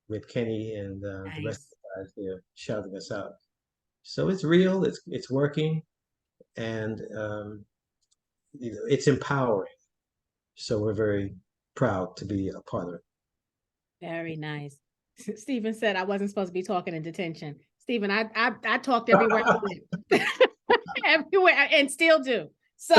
with Kenny and the rest nice. of the guys there shouting us out. So it's real, it's working, and it's empowering. So we're very proud to be a part of it. Very nice. Stephen said I wasn't supposed to be talking in detention. Stephen, I talked everywhere I went. Everywhere and still do. So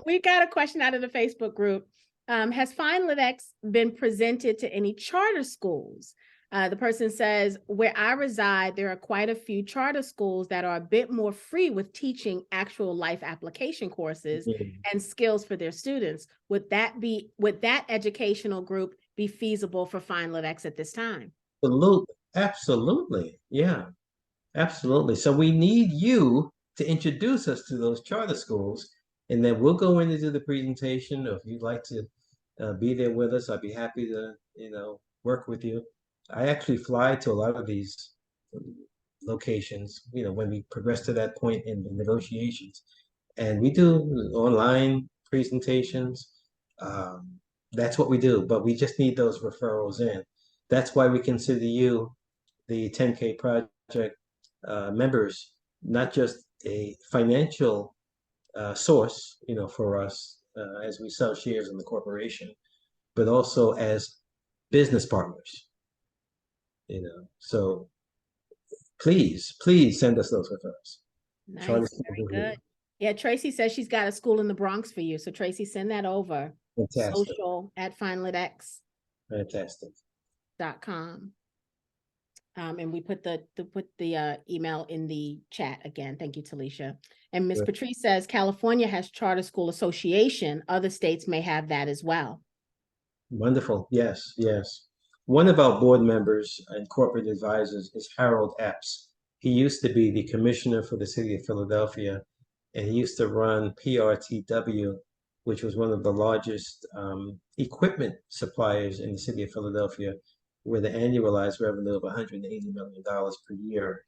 we got a question out of the Facebook group. Has FinLitX been presented to any charter schools? The person says, where I reside, there are quite a few charter schools that are a bit more free with teaching actual life application courses and skills for their students. Would that educational group be feasible for FinLitX at this time? Absolutely, absolutely, yeah, absolutely. So we need you to introduce us to those charter schools, and then we'll go in and do the presentation. Or if you'd like to be there with us, I'd be happy to, work with you. I actually fly to a lot of these locations, when we progress to that point in the negotiations, and we do online presentations. Um, that's what we do, but we just need those referrals in. That's why we consider you, the 10K project members, not just a financial source, for us as we sell shares in the corporation, but also as business partners. So please send us those referrals. Charlie Nice, schools very are here. good. Yeah, Tracy says she's got a school in the Bronx for you. So Tracy, send that over. Fantastic, Social at FinLitX.com. fantastic. And we put the email in the chat again. Thank you, Talisha. And Miss Good. Patrice says California has Charter School Association. Other states may have that as well. Wonderful. Yes, yes. One of our board members and corporate advisors is Harold Epps. He used to be the commissioner for the city of Philadelphia, and he used to run PRTW, which was one of the largest equipment suppliers in the city of Philadelphia, with an annualized revenue of $180 million per year.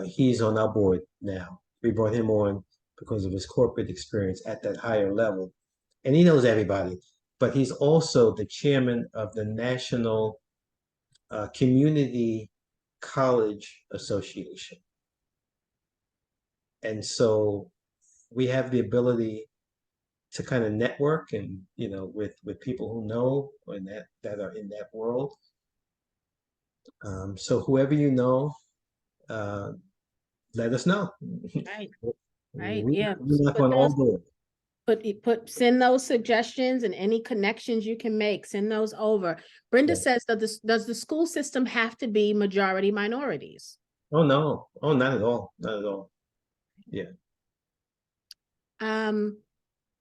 He's on our board now. We brought him on because of his corporate experience at that higher level. And he knows everybody, but he's also the chairman of the National Community College Association. And so we have the ability to kind of network and, with people who know and that are in that world. So whoever you know, let us know. Right. Right. We Yeah. knock on all doors. Send those suggestions and any connections you can make, send those over. Brenda says that does the school system have to be majority minorities? Oh no. Oh, not at all. Not at all. Yeah.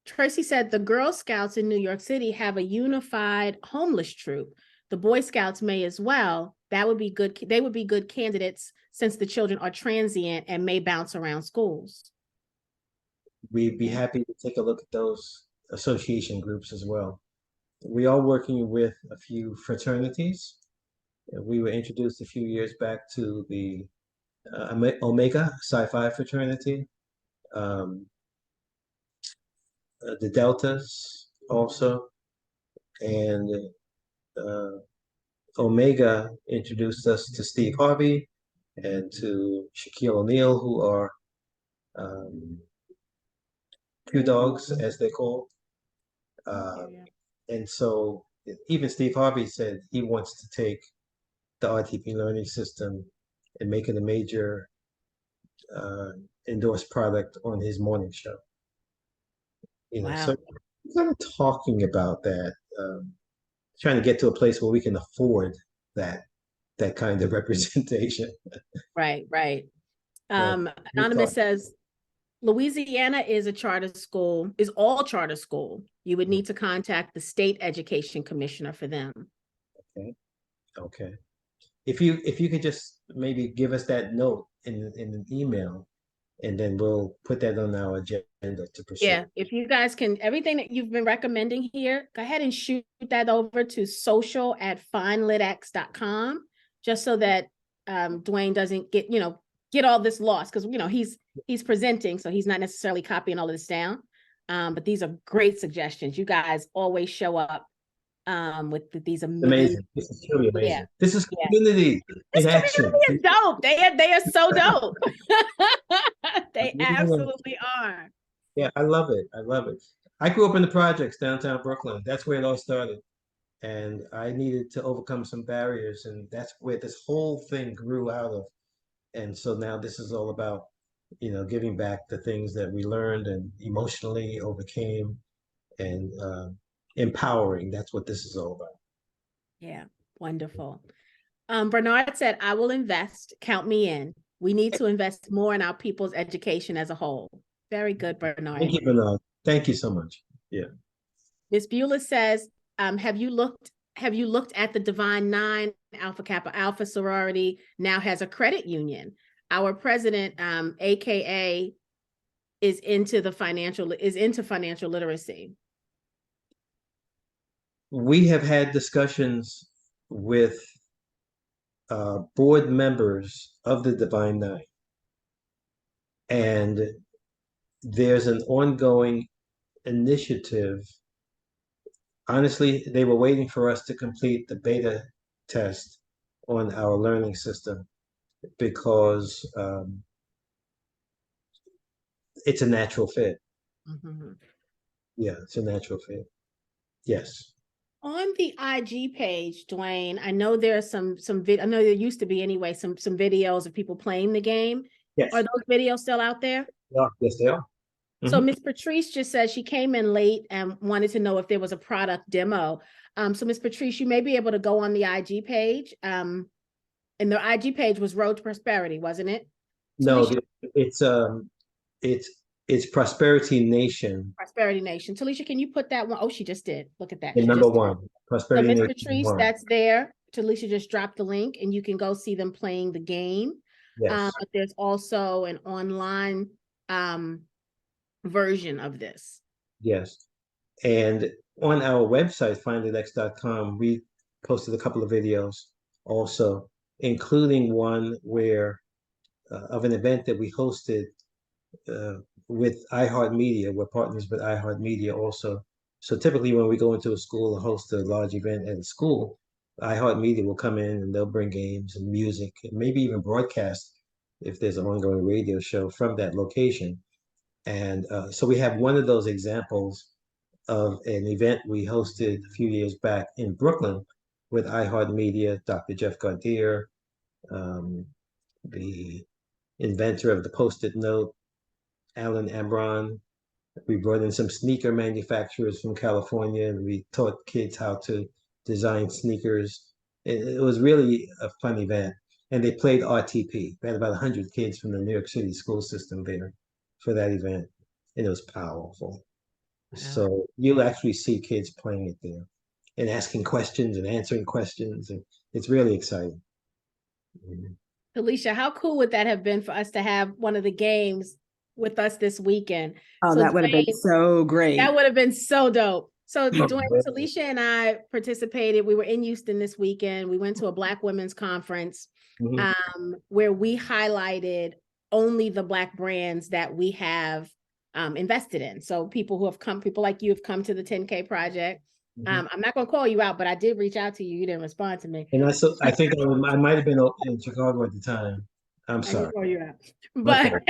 Tracy said the Girl Scouts in New York City have a unified homeless troop. The Boy Scouts may as well. That would be good. They would be good candidates since the children are transient and may bounce around schools. We'd be happy to take a look at those association groups as well. We are working with a few fraternities. We were introduced a few years back to the Omega Sci-Fi fraternity, the Deltas also, and Omega introduced us to Steve Harvey and to Shaquille O'Neal, who are Q Dogs, as they call. And so even Steve Harvey said he wants to take the RTP learning system and make it a major endorsed product on his morning show. So we're kind of talking about that, trying to get to a place where we can afford that kind of representation. Right. Anonymous says Louisiana is a charter school, is all charter school. You would need to contact the state education commissioner for them. Okay. If you could just maybe give us that note in an email, and then we'll put that on our agenda to pursue. Yeah, if you guys can, everything that you've been recommending here, go ahead and shoot that over to social@finlitx.com, just so that Dwayne doesn't get all this lost, because he's presenting, so he's not necessarily copying all of this down. But these are great suggestions. You guys always show up with these amazing. This is truly amazing. Yeah. This is community in action. This community is dope. They are so dope. They absolutely are. Yeah, I love it. I grew up in the projects downtown Brooklyn. That's where it all started. And I needed to overcome some barriers, and that's where this whole thing grew out of. And so now this is all about, giving back the things that we learned and emotionally overcame, and empowering. That's what this is all about. Yeah, wonderful. Bernard said, I will invest. Count me in. We need to invest more in our people's education as a whole. Very good, Bernard. Thank you, Bernard. Thank you so much. Yeah. Miss Beulah says, have you looked at the Divine Nine Alpha Kappa Alpha sorority now has a credit union? Our president, AKA, is into financial literacy. We have had discussions with board members of the Divine Nine, and there's an ongoing initiative. Honestly, they were waiting for us to complete the beta test on our learning system, because it's a natural fit. Yeah, it's a natural fit. Yes. On the IG page, Dwayne, I know there's I know there used to be anyway, some videos of people playing the game. Yes. Are those videos still out there? Yeah, yes, they are. So Miss Patrice just said she came in late and wanted to know if there was a product demo. So Miss Patrice, you may be able to go on the IG page. And the IG page was Road to Prosperity, wasn't it? No, it's Prosperity Nation. Prosperity Nation. Talisha, can you put that one? Oh, she just did. Look at that. Number one. Prosperity Nation. So Miss Patrice, that's there. Talisha just dropped the link and you can go see them playing the game. Yes. but there's also an online version of this. Yes. And on our website, FinLitX.com, we posted a couple of videos also, including one where of an event that we hosted uh, with iHeartMedia. We're partners with iHeartMedia also. So typically, when we go into a school and host a large event at a school, iHeartMedia will come in and they'll bring games and music and maybe even broadcast if there's an ongoing radio show from that location. And so we have one of those examples of an event we hosted a few years back in Brooklyn with iHeartMedia, Dr. Jeff Gardier, um, the inventor of the Post-it note, Alan Abron. We brought in some sneaker manufacturers from California and we taught kids how to design sneakers. It was really a fun event. And they played RTP. We had about 100 kids from the New York City school system there for that event. And it was powerful. Wow. So you'll actually see kids playing it there and asking questions and answering questions. And it's really exciting. Mhm. Alicia, how cool would that have been for us to have one of the games with us this weekend? Oh, So that would have been Dwayne, so great. that would have been so dope. So Oh, Dwayne, really? Talisha and I participated. We were in Houston this weekend. We went to a Black women's conference Mhm. where we highlighted only the Black brands that we have invested in. So people who have come, people like you have come to the 10K project. Mhm. I'm not going to call you out, but I did reach out to you. You didn't respond to me. And I think I might have been in Chicago at the time. I'm I can sorry. call you out. My But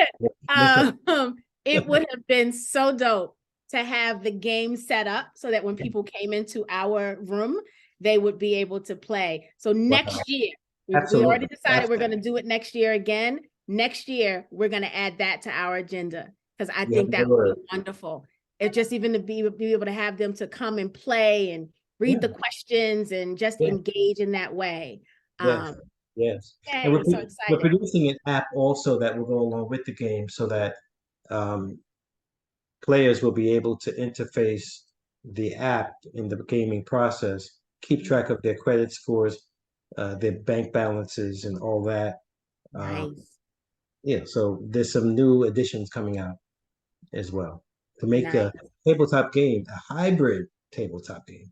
fault. Listen. it would have been so dope to have the game set up so that when people came into our room, they would be able to play. So Wow. next year, we already Absolutely. decided we're going to do it next year again. Next year, we're going to add that to our agenda because I You have think my that would word. be wonderful. It's just even to be able to have them to come and play and read Yeah. the questions and just Yeah. engage in that way. Yes. Um, Yes. And Yay, so we're excited. producing an app also that will go along with the game so that um, players will be able to interface the app in the gaming process, keep track of their credit scores, their bank balances, and all that. Nice. Yeah, so there's some new additions coming out as well to make Nice. a tabletop game a hybrid tabletop game.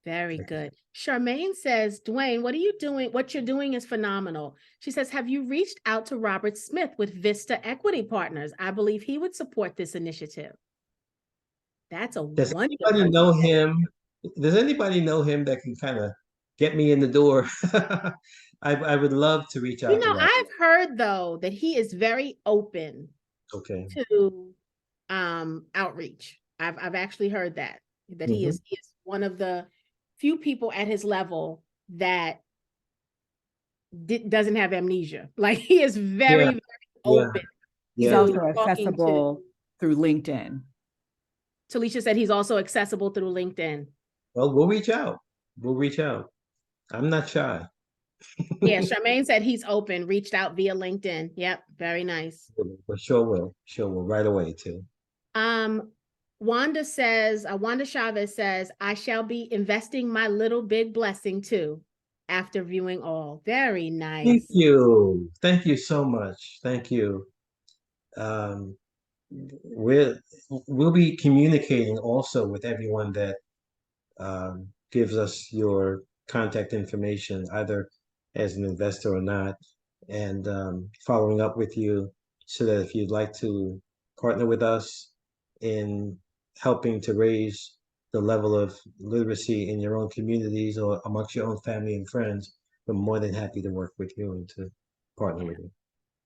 Very good. Charmaine says, Dwayne, what are you doing? What you're doing is phenomenal. She says, have you reached out to Robert Smith with Vista Equity Partners? I believe he would support this initiative. That's a Does anybody wonderful. know him? Does anybody know him that can kind of get me in the door? I would love to reach You out to know, Robert. I've heard though that he is very open Okay. to outreach. I've actually heard that he Mhm. is one of the few people at his level that doesn't have amnesia. Like he is Yeah, very yeah, open He's yeah. also talking accessible through LinkedIn. Talisha said he's also accessible through LinkedIn. Well, we'll reach out. We'll reach out. I'm not shy. Yeah, Charmaine said he's open, reached out via LinkedIn. Yep, very nice. But sure will. Sure will right away too. Um, Wanda Chavez says, I shall be investing my little big blessing too after viewing all. Very Thank nice. you. Thank you so much. Thank you. Um, we'll we'll be communicating also with everyone that gives us your contact information, either as an investor or not, and following up with you so that if you'd like to partner with us in helping to raise the level of literacy in your own communities or amongst your own family and friends, we're more than happy to work with you and to partner Yeah. with you.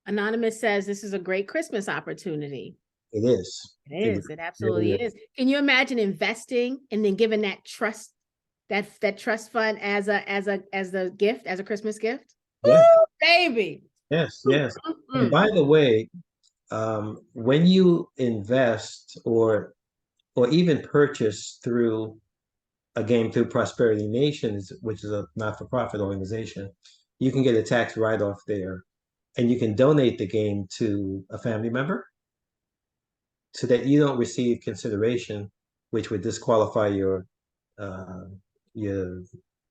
Anonymous says this is a great Christmas opportunity. It is. It It is. It really absolutely is. is. Can you imagine investing and then giving that trust, that trust fund as the gift, as a Christmas gift? Yeah. Ooh, baby. Yes. Yes. And Mm. by the way, when you invest or even purchase through a game through Prosperity Nations, which is a not-for-profit organization, you can get a tax write-off there, and you can donate the game to a family member, so that you don't receive consideration, which would disqualify uh, your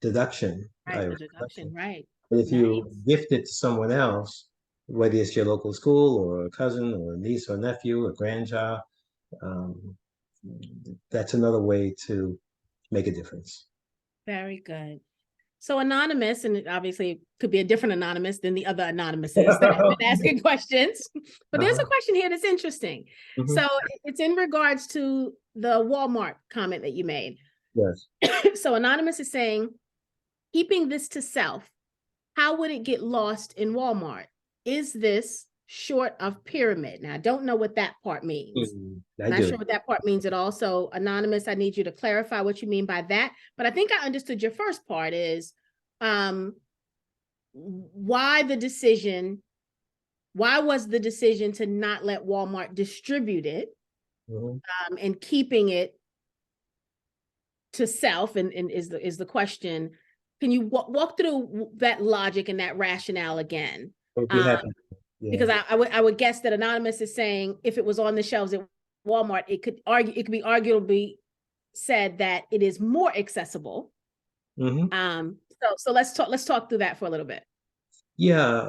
deduction. Right, the deduction, right. But if you Nice. gift it to someone else, whether it's your local school or a cousin or a niece or nephew or grandchild, um, that's another way to make a difference. Very good. So anonymous, and it obviously could be a different anonymous than the other anonymouses that have been asking questions. But there's a question here that's interesting. Mhm. So it's in regards to the Walmart comment that you made. Yes. So anonymous is saying, keeping this to self, how would it get lost in Walmart? Is this short of pyramid? Now, I don't know what that part means. I Not do. sure what that part means at all. So anonymous, I need you to clarify what you mean by that. But I think I understood your first part is why was the decision to not let Walmart distribute it and keeping it to self and is the question. Can you walk through that logic and that rationale again? Yeah. Because I would guess that anonymous is saying if it was on the shelves at Walmart, it could be arguably said that it is more accessible. So let's talk through that for a little bit. Yeah,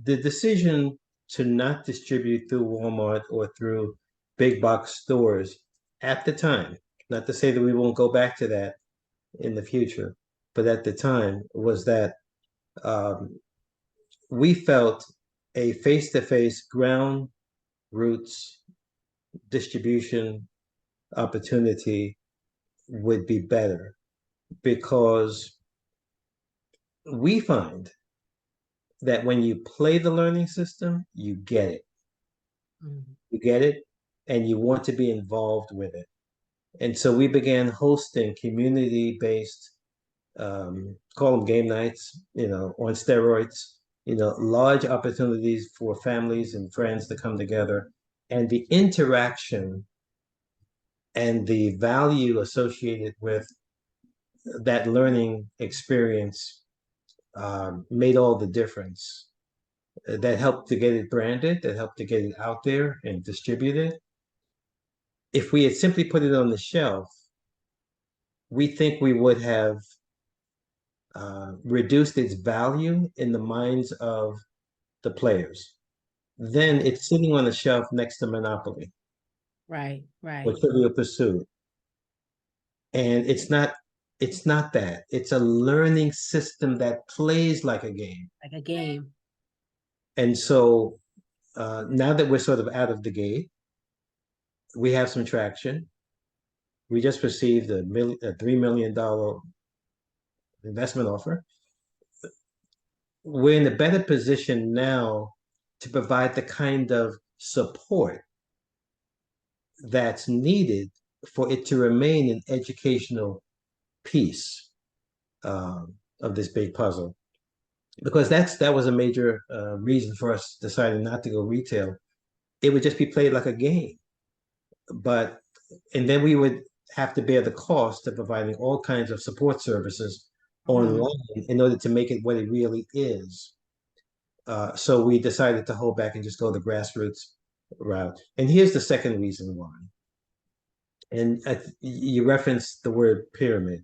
the decision to not distribute through Walmart or through big box stores at the time, not to say that we won't go back to that in the future, but at the time was that we felt a face-to-face ground roots distribution opportunity would be better because we find that when you play the learning system, you get it. You get it, and you want to be involved with it. And so we began hosting community-based, call them game nights, on steroids, large opportunities for families and friends to come together. And the interaction and the value associated with that learning experience made all the difference. That helped to get it branded, that helped to get it out there and distributed. If we had simply put it on the shelf, we think we would have reduced its value in the minds of the players. Then it's sitting on the shelf next to Monopoly. Right. Or Trivial Pursuit. And it's not that. It's a learning system that plays like a game. Like a game. And so now that we're sort of out of the gate, we have some traction. We just received a $3 million investment offer. We're in a better position now to provide the kind of support that's needed for it to remain an educational piece of this big puzzle. Because that was a major reason for us deciding not to go retail. It would just be played like a game. And then we would have to bear the cost of providing all kinds of support services online in order to make it what it really is. So we decided to hold back and just go the grassroots route. And here's the second reason why. And you referenced the word pyramid.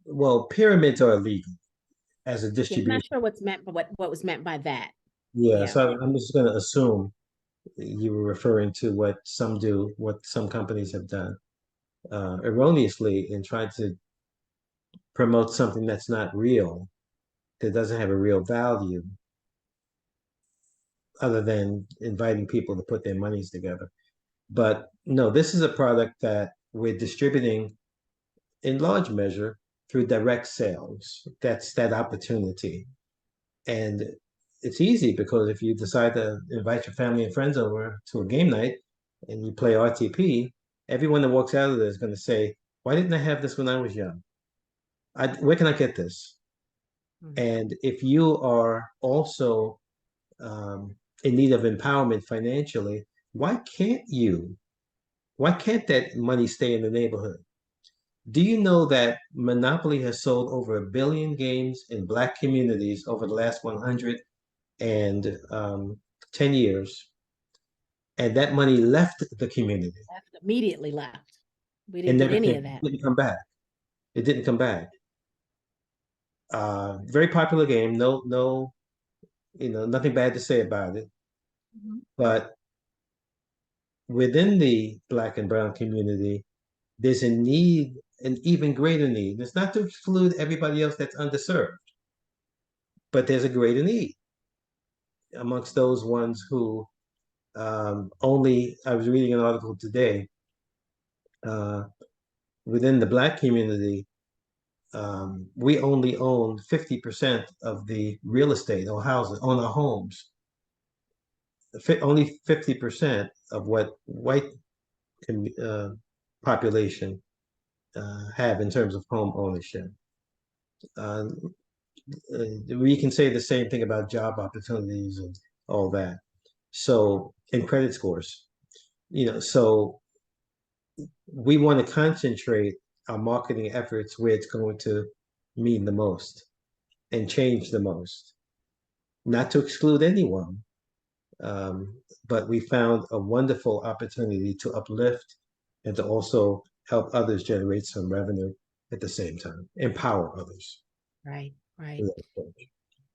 Well, pyramids are illegal as a Yeah, I'm distribution. not sure what's meant, but what was meant by that. Yeah, so I'm just going to assume you were referring to what some do, what some companies have done erroneously in trying to promote something that's not real, that doesn't have a real value, other than inviting people to put their monies together. But no, this is a product that we're distributing in large measure through direct sales. That's that opportunity. And it's easy because if you decide to invite your family and friends over to a game night and you play RTP, everyone that walks out of there is going to say, why didn't I have this when I was young? Where can I get this? And if you are also in need of empowerment financially, why can't that money stay in the neighborhood? Do you know that Monopoly has sold over 1 billion games in Black communities over the last 110 years? And that money left the community. Immediately left. We And didn't get never any came, of that. didn't come back. It didn't come back. Very popular game. No, nothing bad to say about it. But within the Black and Brown community, there's a need, an even greater need. It's not to exclude everybody else that's underserved, but there's a greater need amongst those ones who only, I was reading an article today, uh, within the Black community, we only own 50% of the real estate or houses on our homes. Only 50% of what white population have in terms of home ownership. Uh, we can say the same thing about job opportunities and all that. So, and credit scores, so we want to concentrate our marketing efforts where it's going to mean the most and change the most, not to exclude anyone. But we found a wonderful opportunity to uplift and to also help others generate some revenue at the same time, empower others. Right, right.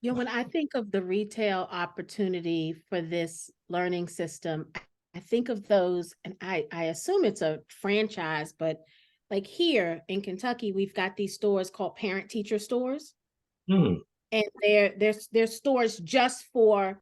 When I think of the retail opportunity for this learning system, I think of those, and I assume it's a franchise, but like here in Kentucky, we've got these stores called parent teacher stores. Hmm. And they're stores just for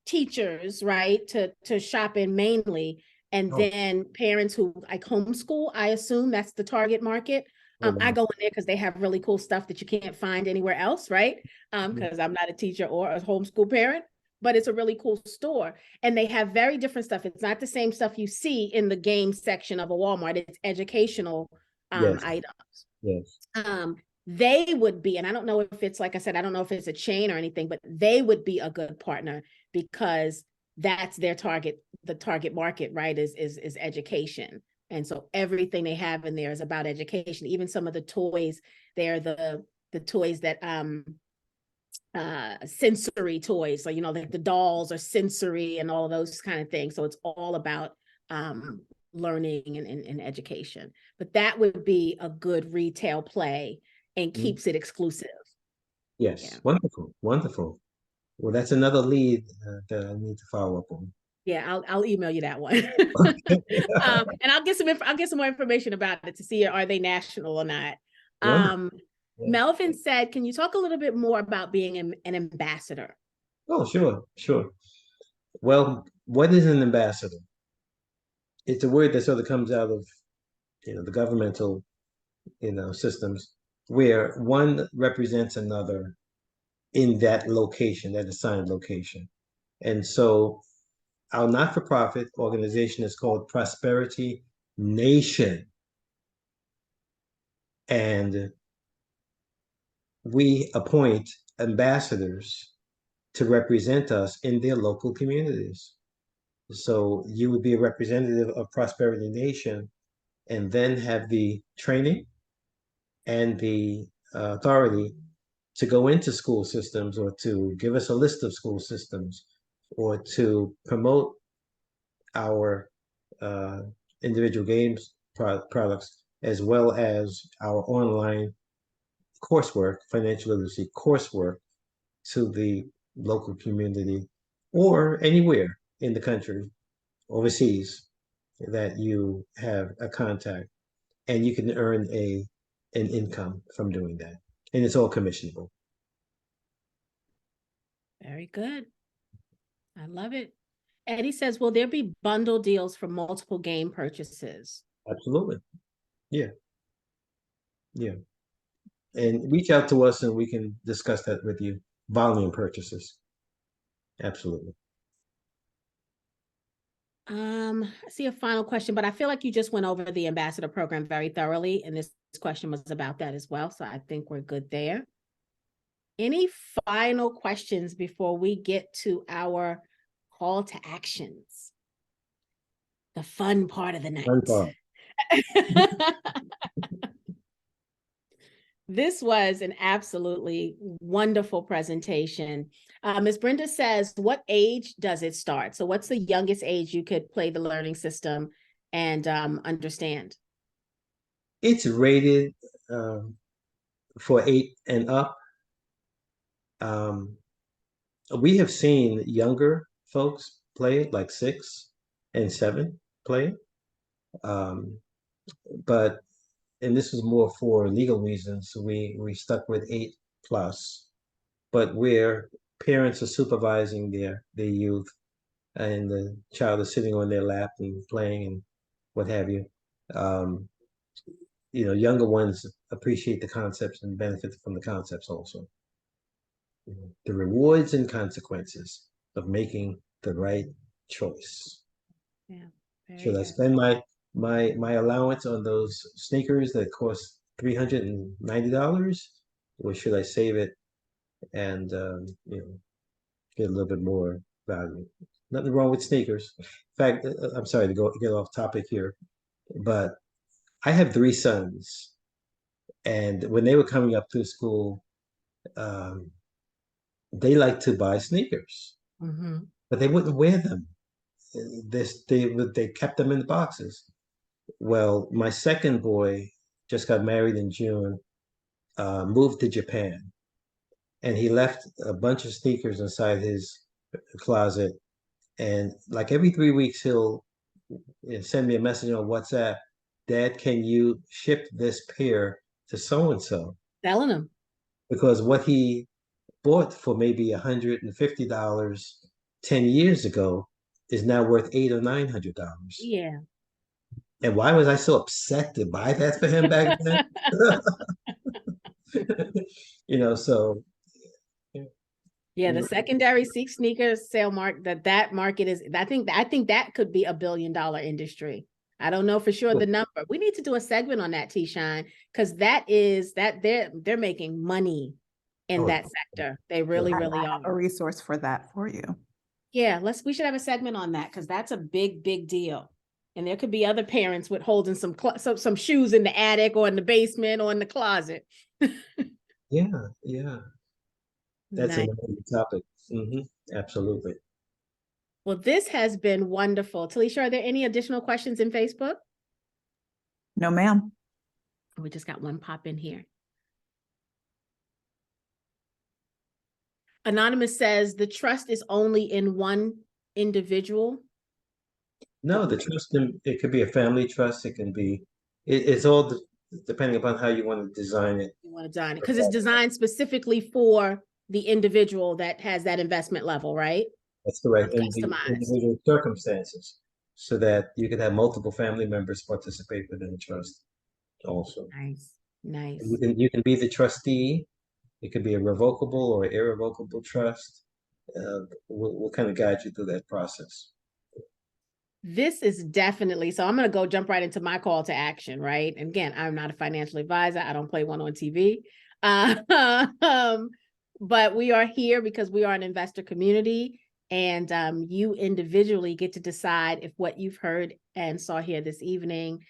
teachers, right, to shop in mainly, and then parents who like homeschool. I assume that's the target market. I go in there because they have really cool stuff that you can't find anywhere else, right? Because I'm not a teacher or a homeschool parent, but it's a really cool store, and they have very different stuff. It's not the same stuff you see in the game section of a Walmart. It's educational items. Yes. They would be, and I don't know if it's, like I said, I don't know if it's a chain or anything, but they would be a good partner because that's their target. The target market, right, is education. And so everything they have in there is about education. Even some of the toys, they're the toys that sensory toys. So, like the dolls are sensory and all of those kind of things. So it's all about learning and education. But that would be a good retail play and keeps it exclusive. Yes. Yeah. Wonderful. Well, that's another lead that I need to follow up on. Yeah, I'll email you that one. And I'll get some more information about it to see, are they national or not. Melvin said, can you talk a little bit more about being an ambassador? Oh, sure. Well, what is an ambassador? It's a word that sort of comes out of, the governmental, systems, where one represents another in that location, that assigned location. And so our not-for-profit organization is called Prosperity Nation. And we appoint ambassadors to represent us in their local communities. So you would be a representative of Prosperity Nation and then have the training and the authority to go into school systems or to give us a list of school systems or to promote our individual games products, as well as our online coursework, financial literacy coursework, to the local community or anywhere in the country, overseas, that you have a contact, and you can earn an income from doing that, and it's all commissionable. Very good. I love it. Eddie says, will there be bundle deals for multiple game purchases? Absolutely. Yeah. And reach out to us and we can discuss that with you. Volume purchases. Absolutely. I see a final question, but I feel like you just went over the ambassador program very thoroughly, and this question was about that as well. So I think we're good there. Any final questions before we get to our call to actions? The fun part of the night. Fun part. This was an absolutely wonderful presentation. Ms. Brenda says, what age does it start? So what's the youngest age you could play the learning system and understand? It's rated for 8 and up. We have seen younger folks play it, like 6 and 7 play it. But and this was more for legal reasons, so we stuck with 8+. But where parents are supervising their youth, and the child is sitting on their lap and playing and what have you. Um, younger ones appreciate the concepts and benefit from the concepts also. The rewards and consequences of making the right choice. Yeah. Should I spend my allowance on those sneakers that cost $390, or should I save it and get a little bit more value? Nothing wrong with sneakers. In fact, I'm sorry to get off topic here, but I have 3 sons, and when they were coming up through school, um, they like to buy sneakers, but they wouldn't wear them. They kept them in the boxes. Well, my second boy just got married in June, moved to Japan, and he left a bunch of sneakers inside his closet. And like every 3 weeks, he'll send me a message on WhatsApp. Dad, can you ship this pair to so and so? Selling them. Because what he bought for maybe $150 10 years ago is now worth $800 or $900. Yeah. And why was I so upset to buy that for him back then? So Yeah, the secondary sneakers sale that market is, I think that could be $1 billion industry. I don't know for sure the number. We need to do a segment on that, T-Shine, because they're making money in that sector. They really I are. have a resource for that for you. Yeah, we should have a segment on that, because that's a big deal. And there could be other parents with holding some shoes in the attic or in the basement or in the closet. Yeah. That's Nice. another topic. Absolutely. Well, this has been wonderful. Talisha, are there any additional questions in Facebook? No, ma'am. We just got one pop in here. Anonymous says the trust is only in one individual. No, the trust, it could be a family trust. It can be, it's all depending upon how you want to design it. You want to design it because it's designed specifically for the individual that has that investment level, right? That's correct. In the Customized. individual circumstances, so that you could have multiple family members participate within the trust also. Nice. You can be the trustee. It could be a revocable or irrevocable trust. We'll kind of guide you through that process. This is definitely, so I'm going to jump right into my call to action, right? And again, I'm not a financial advisor. I don't play one on TV. But we are here because we are an investor community, and you individually get to decide if what you've heard and saw here this evening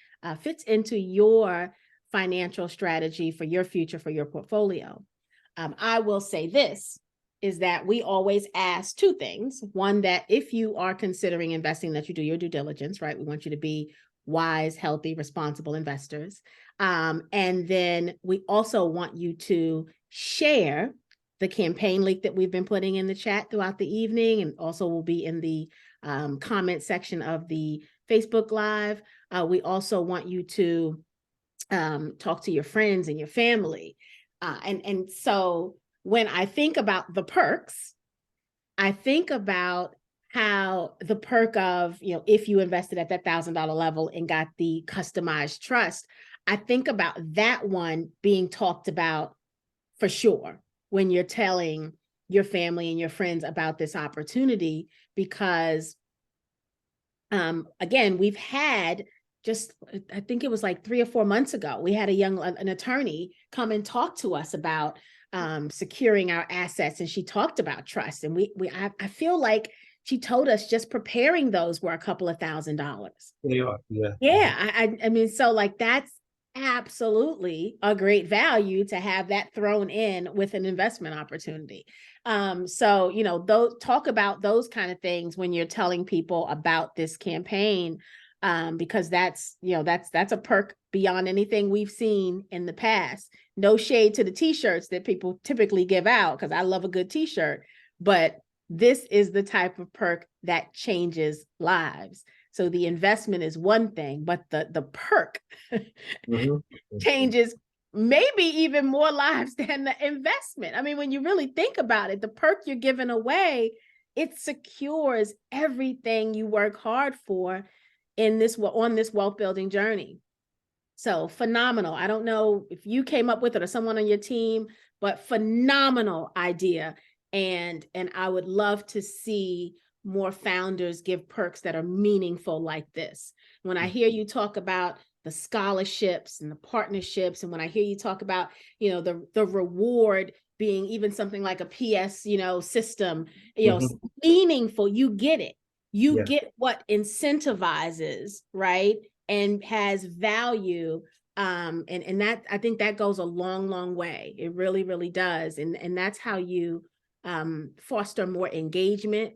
fits into your financial strategy for your future, for your portfolio. I will say this, is that we always ask 2 things. One, that if you are considering investing, that you do your due diligence, right? We want you to be wise, healthy, responsible investors. And then we also want you to share the campaign link that we've been putting in the chat throughout the evening, and also will be in the comment section of the Facebook Live. We also want you to talk to your friends and your family. And so when I think about the perks, I think about how the perk of, if you invested at that $1,000 level and got the customized trust, I think about that one being talked about for sure when you're telling your family and your friends about this opportunity, because again, we've had I think it was like 3 or 4 months ago, we had an attorney come and talk to us about securing our assets, and she talked about trust, and I feel like she told us just preparing those were a couple of $1,000s. They are, yeah. Yeah, I mean, so like that's absolutely a great value to have that thrown in with an investment opportunity. So talk about those kind of things when you're telling people about this campaign. because that's, that's a perk beyond anything we've seen in the past. No shade to the t-shirts that people typically give out, because I love a good t-shirt, but this is the type of perk that changes lives. So the investment is one thing, but the perk changes maybe even more lives than the investment. I mean, when you really think about it, the perk you're giving away, it secures everything you work hard for on this wealth building journey. So phenomenal. I don't know if you came up with it or someone on your team, but phenomenal idea. And I would love to see more founders give perks that are meaningful like this. When I hear you talk about the scholarships and the partnerships, and when I hear you talk about, the reward being even something like a PS, system, meaningful, you get it. You get what incentivizes, right? And has value. And that, I think that goes a long, long way. It really, really does. And that's how you foster more engagement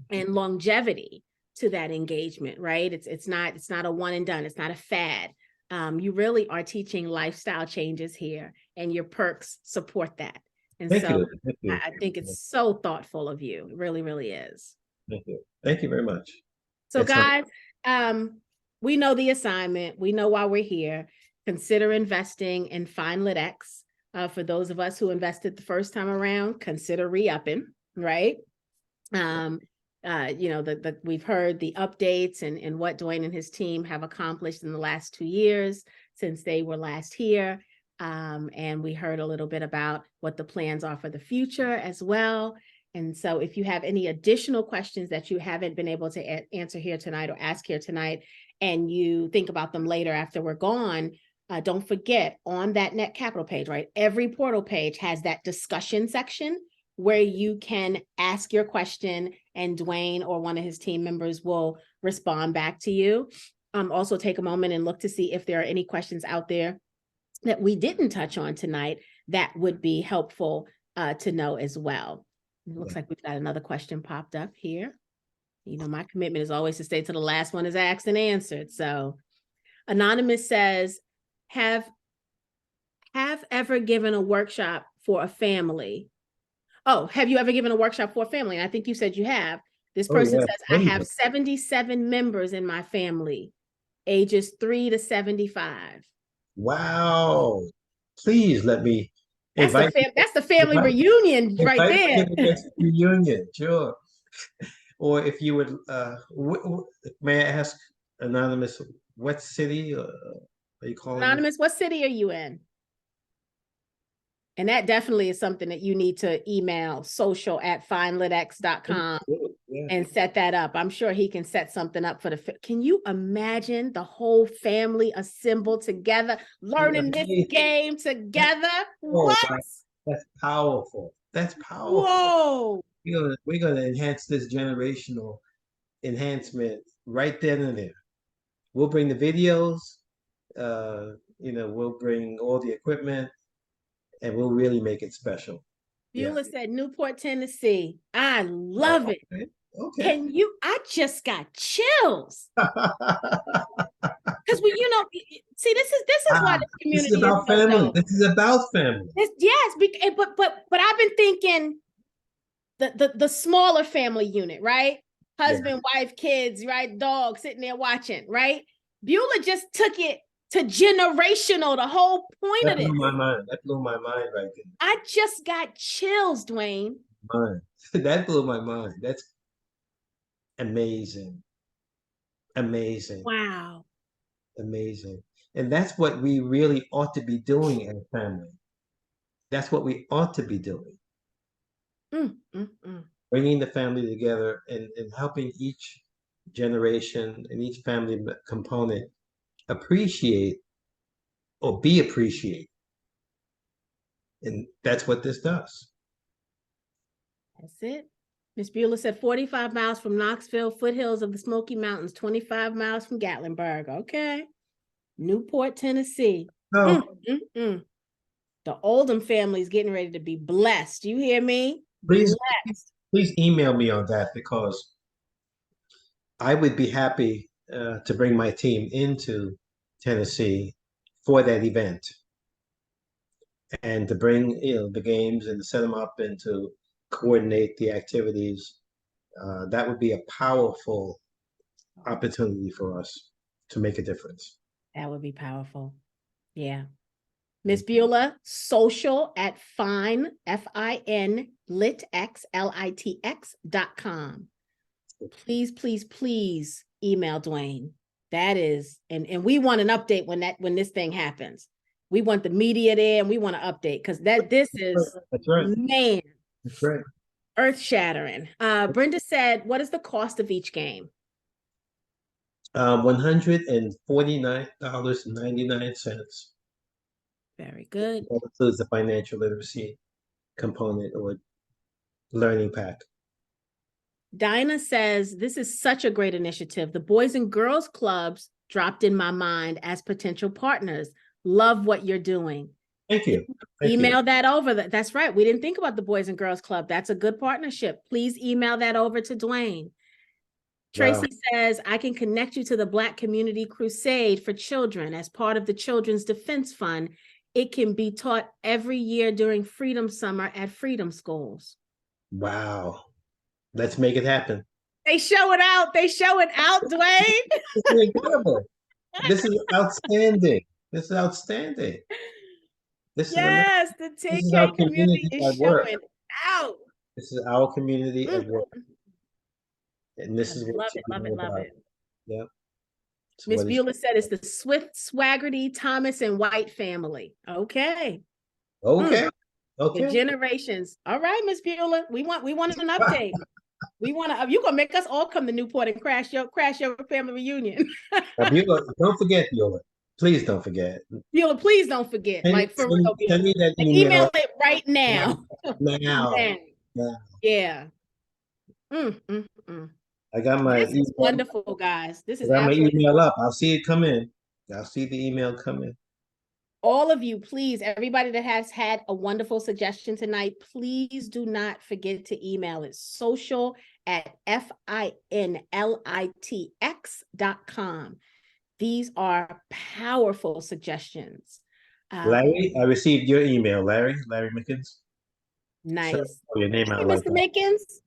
and longevity to that engagement, right? It's not a one and done. It's not a fad. You really are teaching lifestyle changes here, and your perks support that. And Thank so you. I think it's so thoughtful of you. It really, really is. Thank you. Thank you very much. So guys, we know the assignment. We know why we're here. Consider investing in FinLitX. For those of us who invested the first time around, consider re-upping, right? We've heard the updates and what Dwayne and his team have accomplished in the last 2 years since they were last here. And we heard a little bit about what the plans are for the future as well. And so if you have any additional questions that you haven't been able to answer here tonight or ask here tonight, and you think about them later after we're gone, don't forget, on that Net Capital page, right? Every portal page has that discussion section where you can ask your question and Dwayne or one of his team members will respond back to you. Also take a moment and look to see if there are any questions out there that we didn't touch on tonight that would be helpful to know as well. It looks like we've got another question popped up here. My commitment is always to stay till the last one is asked and answered. So Anonymous says, have ever given a workshop for a family? Oh, have you ever given a workshop for a family? And I think you said you have. This person says, I have 77 members in my family, ages 3 to 75. Wow. Please let me invite. That's the family reunion right there. Reunion, sure. Or if you would, may I ask, Anonymous, what city are you calling? Anonymous, what city are you in? And that definitely is something that you need to email social@finlitx.com and set that up. I'm sure he can set something up for can you imagine the whole family assembled together, learning this game together? What? That's powerful. That's powerful. Whoa. We're gonna enhance this generational enhancement right then and there. We'll bring the videos, we'll bring all the equipment, and we'll really make it special. Beulah said Newport, Tennessee. I love it. Okay. I just got chills. Because see, this is why this community is about family. This is about family. Yes, but I've been thinking the smaller family unit, right? Husband, wife, kids, right? Dog sitting there watching, right? Beulah just took it to generational, the whole point of this. That blew my mind right there. I just got chills, Dwayne. That blew my mind. That's amazing. Amazing. Wow. Amazing. And that's what we really ought to be doing as family. That's what we ought to be doing. Bringing the family together and helping each generation and each family component appreciate or be appreciated. And that's what this does. That's it. Miss Beulah said 45 miles from Knoxville, foothills of the Smoky Mountains, 25 miles from Gatlinburg. Okay. Newport, Tennessee. The Oldham family is getting ready to be blessed. You hear me? Please email me on that, because I would be happy to bring my team into Tennessee for that event, and to bring the games and to set them up and to coordinate the activities. That would be a powerful opportunity for us to make a difference. That would be powerful. Yeah. Miss Beulah, social at fine, FIN, litx.com. Please, please, please email Dwayne. That is, and we want an update when this thing happens. We want the media there and we want to update because this is, That's right. man, That's right. earth shattering. Brenda said, what is the cost of each game? $149.99. Very good. That includes the financial literacy component or learning pack. Dinah says, this is such a great initiative. The Boys and Girls Clubs dropped in my mind as potential partners. Love what you're doing. Thank you. Email that over. That's right. We didn't think about the Boys and Girls Club. That's a good partnership. Please email that over to Dwayne. Tracy says, I can connect you to the Black Community Crusade for Children as part of the Children's Defense Fund. It can be taught every year during Freedom Summer at Freedom Schools. Wow. Let's make it happen. They show it out. They show it out, Dwayne. This is incredible. This is outstanding. This is outstanding. Yes, the 10K community is showing out. This is our community at work. And this is what love it, love it, love it. Yep. Miss Beulah said it's the Swift, Swaggerty, Thomas, and White family. Okay. Okay. The generations. All right, Miss Beulah. We want an update. We want to. You're gonna make us all come to Newport and crash your family reunion. Beulah, don't forget, Beulah. Please don't forget. Beulah, please don't forget. Send me that email it right now. Now. Yeah. I got my this is wonderful, guys. This is I got my email up. I'll see it come in. I'll see the email come in. All of you, please, everybody that has had a wonderful suggestion tonight, please do not forget to email it social@FINLITX.com. These are powerful suggestions. Larry, I received your email, Larry Mickens. Nice. Sure. Your name Hey, out Mr. like Mickens.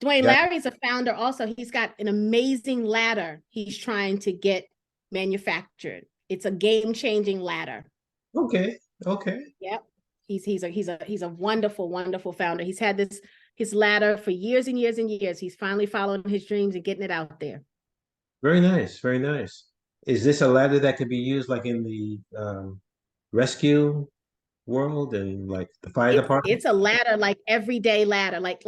Dwayne, Larry's a founder also. He's got an amazing ladder he's trying to get manufactured. It's a game-changing ladder. Okay. Yep. He's a wonderful, wonderful founder. He's had his ladder for years and years and years. He's finally following his dreams and getting it out there. Very nice. Very nice. Is this a ladder that could be used like in the rescue world and like the fire department? It's a ladder, like everyday ladder, like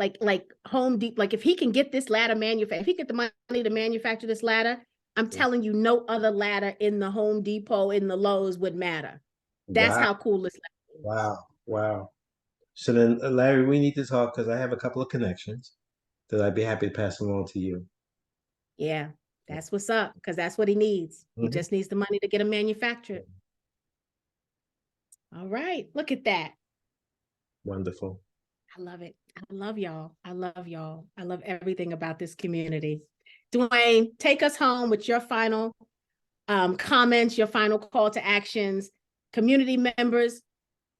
Home Depot. Like if he can get this ladder manufactured, if he get the money to manufacture this ladder, I'm telling you, no other ladder in the Home Depot, in the Lowe's would matter. That's how cool this ladder is. Wow. So then, Larry, we need to talk because I have a couple of connections that I'd be happy to pass along to you. Yeah, that's what's up, because that's what he needs. He just needs the money to get them manufactured. All right, look at that. Wonderful. I love it. I love y'all. I love y'all. I love everything about this community. Dwayne, take us home with your final comments, your final call to actions. Community members,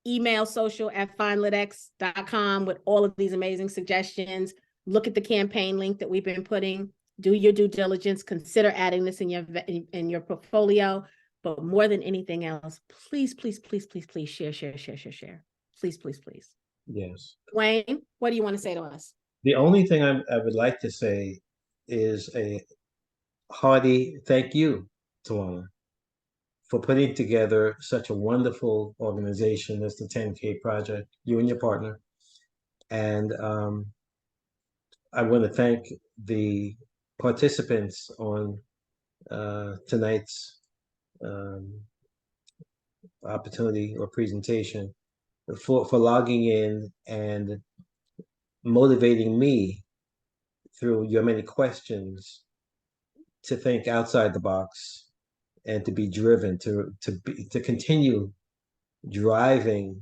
email social@FinLitX.com with all of these amazing suggestions. Look at the campaign link that we've been putting. Do your due diligence. Consider adding this in your portfolio. But more than anything else, please, please, please, please, please share. Please, please, please. Yes. Dwayne, what do you want to say to us? The only thing I would like to say is a hearty thank you, Tawana, for putting together such a wonderful organization as the 10K Project, you and your partner. And I want to thank the participants on tonight's opportunity or presentation for logging in and motivating me through your many questions to think outside the box and to be driven to continue driving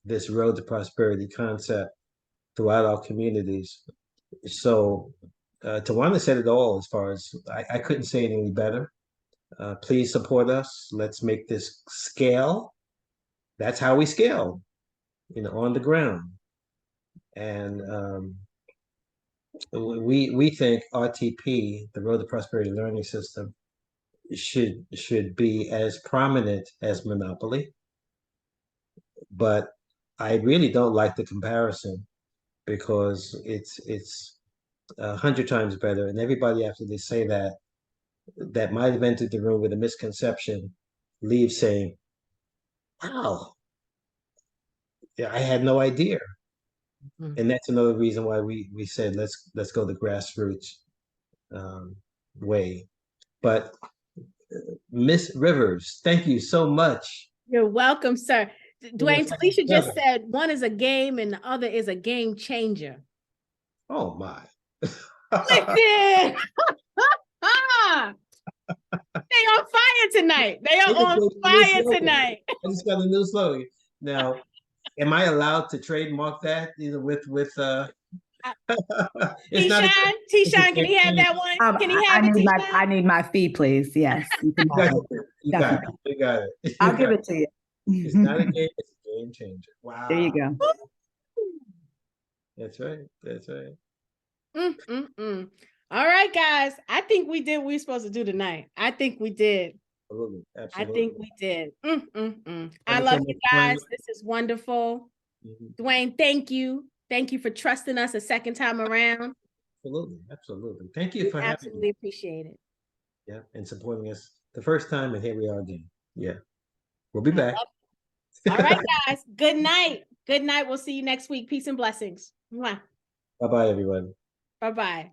this road to prosperity concept throughout our communities. So Tawana said it all. As far as I couldn't say it any better. Please support us. Let's make this scale. That's how we scale, on the ground. And we think RTP, the Road to Prosperity Learning System, should be as prominent as Monopoly. But I really don't like the comparison because it's 100 times better. And everybody, after they say that might have entered the room with a misconception, leaves saying, "Wow, yeah, I had no idea." And that's another reason why we said let's go the grassroots way. But Miss Rivers, thank you so much. You're welcome, sir. Dwayne, Talisha just said one is a game and the other is a game changer. Oh my. Listen. They on fire tonight. They are on fire tonight. I just got a new slogan. Now, am I allowed to trademark that either with T-Shine, can he have that one? Can he have it, I need my fee, please. Yes. You got it. I'll give it to you. It's not a game, it's a game changer. Wow. There you go. That's right. That's right. All right, guys. I think we did what we were supposed to do tonight. I think we did. Absolutely. I think we did. I love you guys. This is wonderful. Dwayne, thank you. Thank you for trusting us a second time around. Absolutely. Thank you for having me. Absolutely appreciate it. Yeah, and supporting us the first time, and here we are again. Yeah. We'll be back. All right, guys. Good night. Good night. We'll see you next week. Peace and blessings. Bye-bye, everyone. Bye-bye.